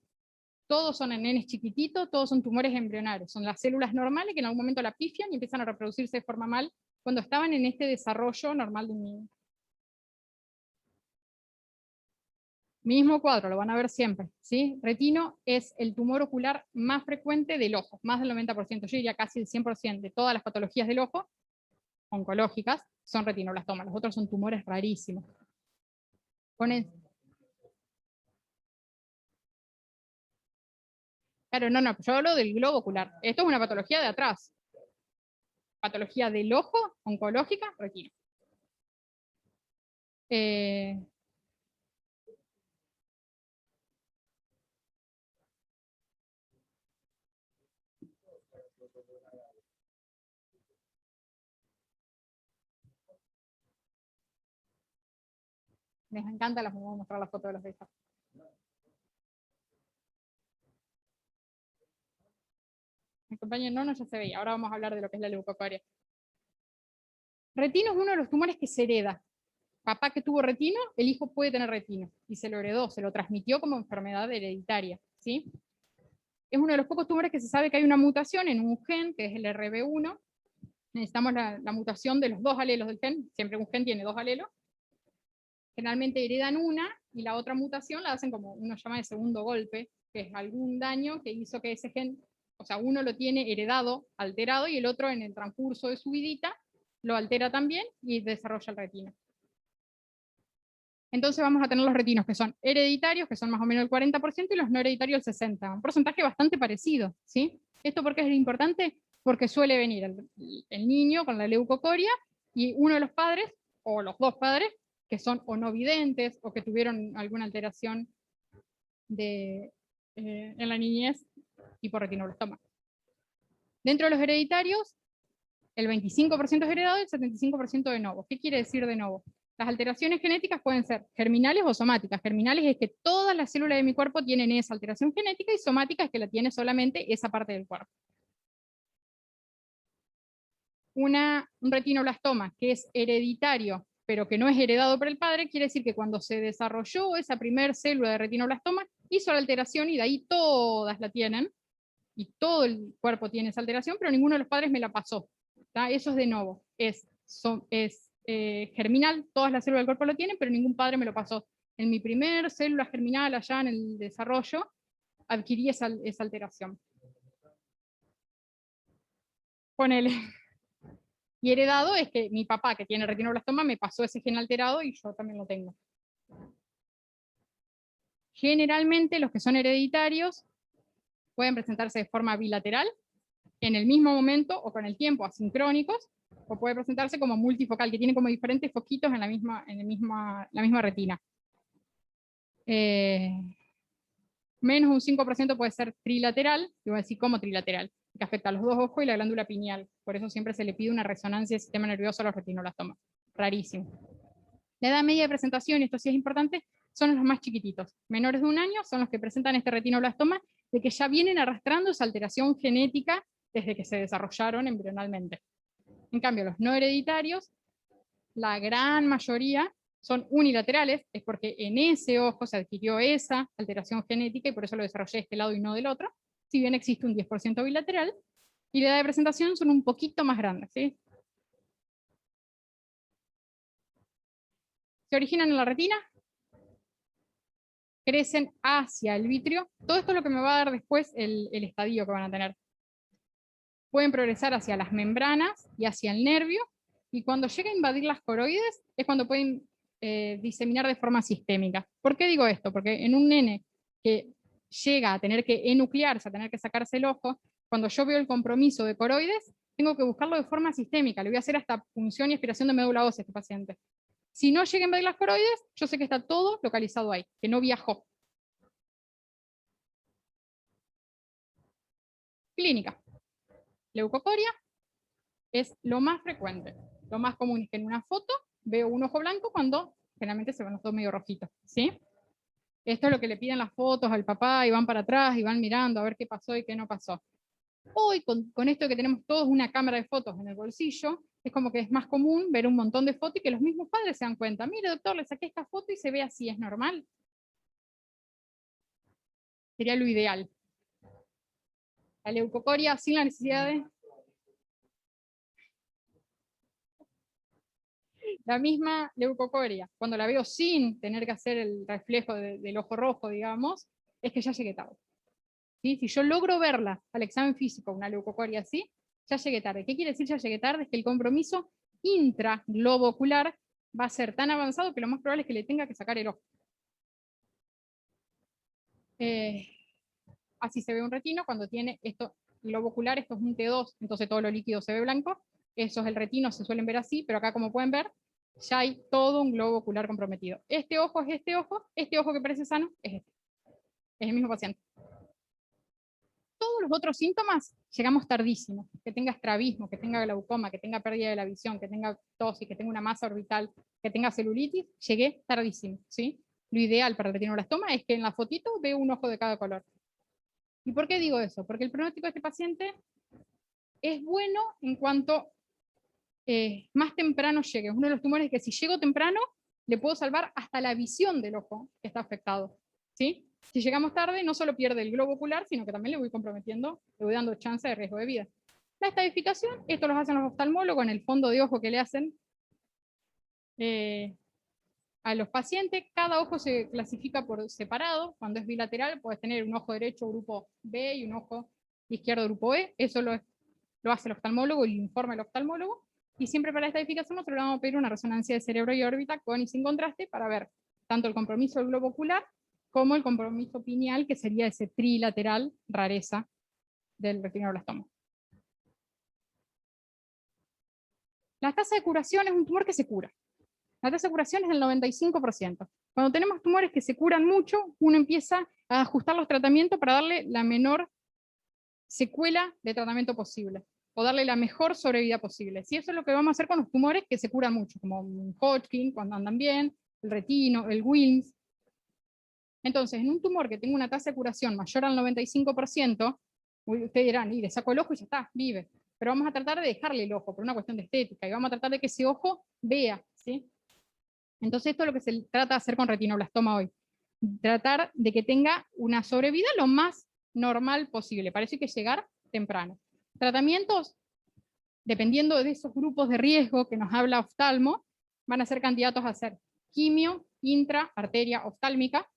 A: Todos son en nenes chiquititos, todos son tumores embrionarios. Son las células normales que en algún momento la pifian y empiezan a reproducirse de forma mal cuando estaban en este desarrollo normal de un niño. Mismo cuadro, lo van a ver siempre, ¿sí? Retino es el tumor ocular más frecuente del ojo, más del 90%, yo diría casi el 100% de todas las patologías del ojo, oncológicas, son retinoblastomas, los otros son tumores rarísimos. Claro, no, yo hablo del globo ocular, esto es una patología de atrás. Patología del ojo, oncológica, retino. Les encanta, las vamos a mostrar las fotos de los de estas. Mi compañero no ya se veía, ahora vamos a hablar de lo que es la leucocoria. Retino es uno de los tumores que se hereda. Papá que tuvo retino, el hijo puede tener retino, y se lo heredó, se lo transmitió como enfermedad hereditaria, ¿sí? Es uno de los pocos tumores que se sabe que hay una mutación en un gen, que es el RB1. Necesitamos la mutación de los dos alelos del gen, siempre un gen tiene dos alelos. Generalmente heredan una, y la otra mutación la hacen como uno llama de segundo golpe, que es algún daño que hizo que ese gen, o sea, uno lo tiene heredado, alterado, y el otro en el transcurso de su vidita lo altera también y desarrolla el retino. Entonces vamos a tener los retinos que son hereditarios, que son más o menos el 40%, y los no hereditarios el 60%. Un porcentaje bastante parecido, ¿sí? ¿Esto por qué es importante? Porque suele venir el niño con la leucocoria y uno de los padres, o los dos padres, que son o no videntes o que tuvieron alguna alteración en la niñez tipo retinoblastoma. Dentro de los hereditarios, el 25% es heredado y el 75% de novo. ¿Qué quiere decir de novo? Las alteraciones genéticas pueden ser germinales o somáticas. Germinales es que todas las células de mi cuerpo tienen esa alteración genética, y somática es que la tiene solamente esa parte del cuerpo. Un retinoblastoma que es hereditario, pero que no es heredado por el padre, quiere decir que cuando se desarrolló esa primer célula de retinoblastoma, hizo la alteración y de ahí todas la tienen, y todo el cuerpo tiene esa alteración, pero ninguno de los padres me la pasó. ¿Tá? Eso es de novo. Es germinal, todas las células del cuerpo lo tienen, pero ningún padre me lo pasó. En mi primer célula germinal, allá en el desarrollo, adquirí esa alteración. Ponele. Y heredado es que mi papá, que tiene retinoblastoma, me pasó ese gen alterado y yo también lo tengo. Generalmente los que son hereditarios pueden presentarse de forma bilateral, en el mismo momento o con el tiempo, asincrónicos, o puede presentarse como multifocal, que tiene como diferentes foquitos en la misma retina. Menos un 5% puede ser trilateral, y voy a decir como trilateral, que afecta a los dos ojos y la glándula pineal. Por eso siempre se le pide una resonancia del sistema nervioso a los retinoblastomas. Rarísimo. La edad media de presentación, y esto sí es importante, son los más chiquititos. Menores de 1 año son los que presentan este retinoblastoma, de que ya vienen arrastrando esa alteración genética desde que se desarrollaron embrionalmente. En cambio, los no hereditarios, la gran mayoría son unilaterales, es porque en ese ojo se adquirió esa alteración genética y por eso lo desarrollé de este lado y no del otro, si bien existe un 10% bilateral, y la edad de presentación son un poquito más grandes, ¿sí? Se originan en la retina, crecen hacia el vitrio. Todo esto es lo que me va a dar después el estadio que van a tener. Pueden progresar hacia las membranas y hacia el nervio, y cuando llega a invadir las coroides es cuando pueden diseminar de forma sistémica. ¿Por qué digo esto? Porque en un nene que llega a tener que enuclearse, a tener que sacarse el ojo, cuando yo veo el compromiso de coroides, tengo que buscarlo de forma sistémica. Le voy a hacer hasta punción y aspiración de médula ósea a este paciente. Si no llega a invadir las coroides, yo sé que está todo localizado ahí, que no viajó. Clínica. Leucocoria es lo más frecuente. Lo más común es que en una foto veo un ojo blanco cuando generalmente se ven los dos medio rojitos, ¿sí? Esto es lo que le piden las fotos al papá y van para atrás y van mirando a ver qué pasó y qué no pasó. Hoy, con esto que tenemos todos una cámara de fotos en el bolsillo, es como que es más común ver un montón de fotos y que los mismos padres se dan cuenta. Mire, doctor, le saqué esta foto y se ve así, ¿es normal? Sería lo ideal. La leucocoria sin la necesidad de... La misma leucocoria, cuando la veo sin tener que hacer el reflejo del ojo rojo, digamos, es que ya llegué tarde. ¿Sí? Si yo logro verla al examen físico, una leucocoria así, ya llegué tarde. ¿Qué quiere decir ya llegué tarde? Es que el compromiso intraglobocular va a ser tan avanzado que lo más probable es que le tenga que sacar el ojo. Así se ve un retino cuando tiene esto globocular, esto es un T2, entonces todo lo líquido se ve blanco. Eso es el retino, se suelen ver así, pero acá como pueden ver, ya hay todo un globo ocular comprometido. Este ojo es este ojo que parece sano es este. Es el mismo paciente. Todos los otros síntomas llegamos tardísimo. Que tenga estrabismo, que tenga glaucoma, que tenga pérdida de la visión, que tenga tos y que tenga una masa orbital, que tenga celulitis, llegué tardísimo, ¿sí? Lo ideal para el retinoblastoma es que en la fotito veo un ojo de cada color. ¿Y por qué digo eso? Porque el pronóstico de este paciente es bueno en cuanto más temprano llegue. Es uno de los tumores que si llego temprano, le puedo salvar hasta la visión del ojo que está afectado, ¿sí? Si llegamos tarde, no solo pierde el globo ocular, sino que también le voy comprometiendo, le voy dando chance de riesgo de vida. La estadificación, esto lo hacen los oftalmólogos en el fondo de ojo que le hacen a los pacientes. Cada ojo se clasifica por separado. Cuando es bilateral, puedes tener un ojo derecho grupo B y un ojo izquierdo grupo E. Eso lo hace el oftalmólogo y lo informa el oftalmólogo. Y siempre para esta estadificación nosotros le vamos a pedir una resonancia de cerebro y órbita con y sin contraste para ver tanto el compromiso del globo ocular como el compromiso pineal, que sería ese trilateral rareza del retinoblastoma. La tasa de curación es un tumor que se cura. La tasa de curación es del 95%. Cuando tenemos tumores que se curan mucho, uno empieza a ajustar los tratamientos para darle la menor secuela de tratamiento posible, o darle la mejor sobrevida posible. ¿Sí? Eso es lo que vamos a hacer con los tumores que se curan mucho, como Hodgkin, cuando andan bien, el retino, el Wilms. Entonces, en un tumor que tenga una tasa de curación mayor al 95%, ustedes dirán, y le saco el ojo y ya está, vive. Pero vamos a tratar de dejarle el ojo por una cuestión de estética, y vamos a tratar de que ese ojo vea, ¿sí? Entonces, esto es lo que se trata de hacer con retinoblastoma hoy. Tratar de que tenga una sobrevida lo más normal posible. Para eso hay que llegar temprano. Tratamientos, dependiendo de esos grupos de riesgo que nos habla oftalmo, van a ser candidatos a hacer quimio intra-arteria oftálmica,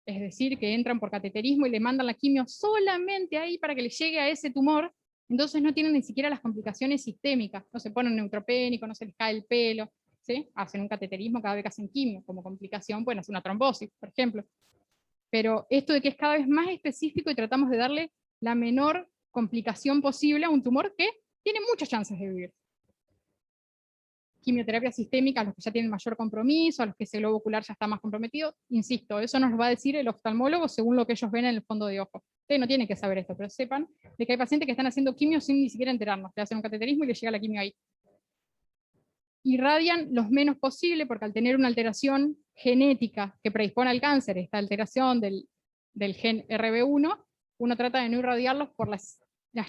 A: es decir, que entran por cateterismo y le mandan la quimio solamente ahí para que le llegue a ese tumor. Entonces no tienen ni siquiera las complicaciones sistémicas, no se ponen neutropénico, no se les cae el pelo, ¿sí? Hacen un cateterismo cada vez que hacen quimio, como complicación pueden hacer una trombosis, por ejemplo. Pero esto de que es cada vez más específico y tratamos de darle la menor complicación posible a un tumor que tiene muchas chances de vivir. Quimioterapia sistémica a los que ya tienen mayor compromiso, a los que ese globo ocular ya está más comprometido. Insisto, eso nos lo va a decir el oftalmólogo según lo que ellos ven en el fondo de ojo. Ustedes no tienen que saber esto, pero sepan de que hay pacientes que están haciendo quimio sin ni siquiera enterarnos. Le hacen un cateterismo y le llega la quimio ahí. Irradian los menos posible, porque al tener una alteración genética que predispone al cáncer, esta alteración del gen RB1, uno trata de no irradiarlos por las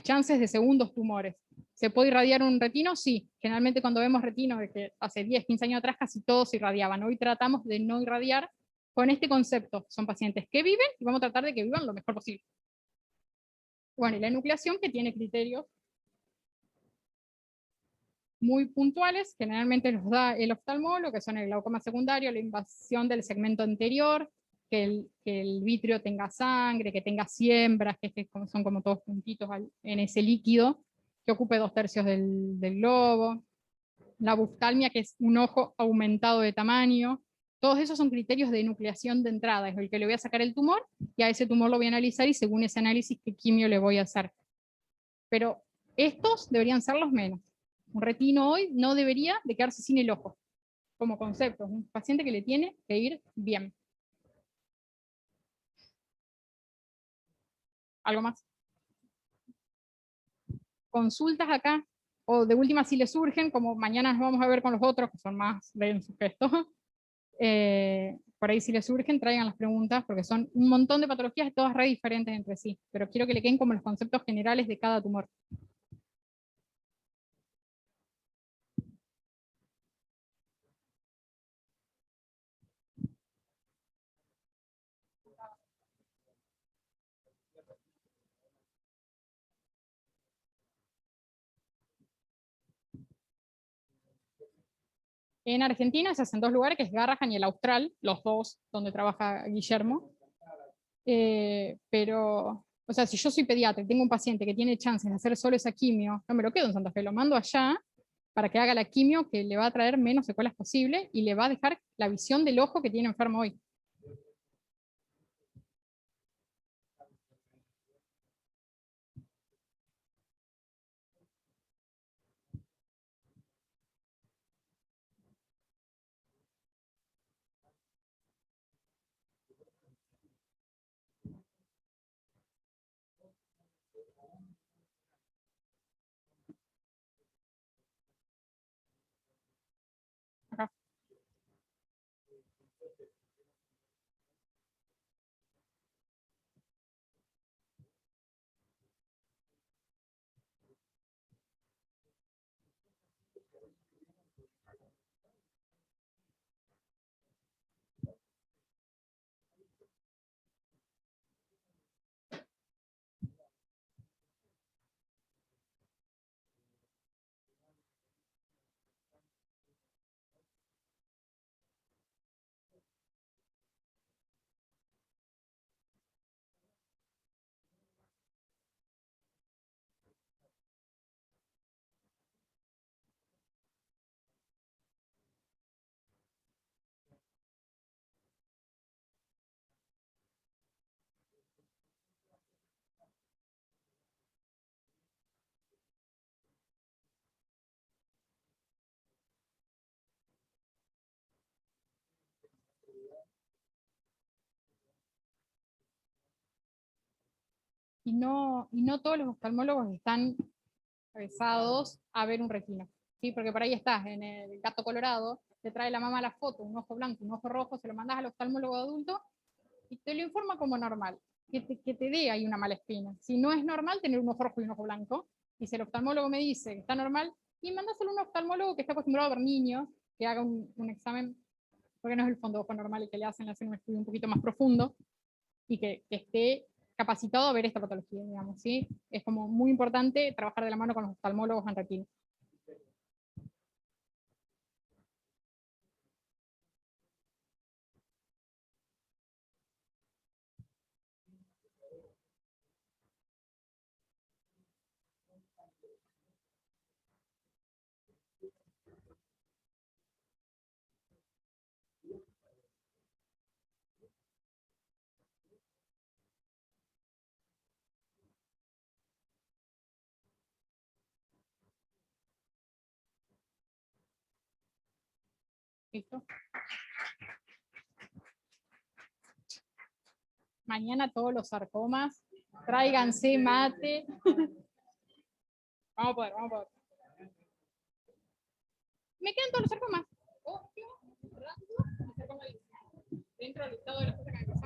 A: chances de segundos tumores. ¿Se puede irradiar un retino? Sí. Generalmente cuando vemos retinos de que hace 10, 15 años atrás casi todos se irradiaban. Hoy tratamos de no irradiar con este concepto. Son pacientes que viven y vamos a tratar de que vivan lo mejor posible. Bueno, y la enucleación, que tiene criterios muy puntuales, generalmente los da el oftalmólogo, que son el glaucoma secundario, la invasión del segmento anterior, que el vitrio tenga sangre, que tenga siembras, son como todos puntitos en ese líquido, que ocupe 2/3 del globo, la buftalmia, que es un ojo aumentado de tamaño. Todos esos son criterios de nucleación de entrada, es el que le voy a sacar el tumor, y a ese tumor lo voy a analizar, y según ese análisis, qué quimio le voy a hacer. Pero estos deberían ser los menos. Un retino hoy no debería de quedarse sin el ojo, como concepto. Es un paciente que le tiene que ir bien. ¿Algo más? Consultas acá, o de última si le surgen, como mañana nos vamos a ver con los otros, que son más densos que esto. Por ahí si les surgen, traigan las preguntas, porque son un montón de patologías, todas re diferentes entre sí, pero quiero que le queden como los conceptos generales de cada tumor. En Argentina se hacen 2 lugares, que es Garrahan y el Austral, los dos donde trabaja Guillermo. Pero, o sea, si yo soy pediatra y tengo un paciente que tiene chances de hacer solo esa quimio, no me lo quedo en Santa Fe, lo mando allá para que haga la quimio, que le va a traer menos secuelas posible y le va a dejar la visión del ojo que tiene enfermo hoy. Acá. Y no todos los oftalmólogos están avesados a ver un retino, ¿sí? Porque por ahí estás en el gato colorado, te trae la mamá la foto, un ojo blanco, un ojo rojo, se lo mandas al oftalmólogo adulto y te lo informa como normal, que te dé ahí una mala espina. Si no es normal tener un ojo rojo y un ojo blanco, y si el oftalmólogo me dice que está normal, y mandáselo a un oftalmólogo que está acostumbrado a ver niños, que haga un examen, porque no es el fondo de ojo normal y que le hacen un estudio un poquito más profundo, y que esté capacitado a ver esta patología, digamos, ¿sí? Es como muy importante trabajar de la mano con los oftalmólogos en retino. ¿Listo? Mañana todos los sarcomas, tráiganse mate. Vamos a poder, vamos a poder. Me quedan todos los sarcomas. Ojo, rápido, sarcoma dentro del listado de las cosas que me pasan.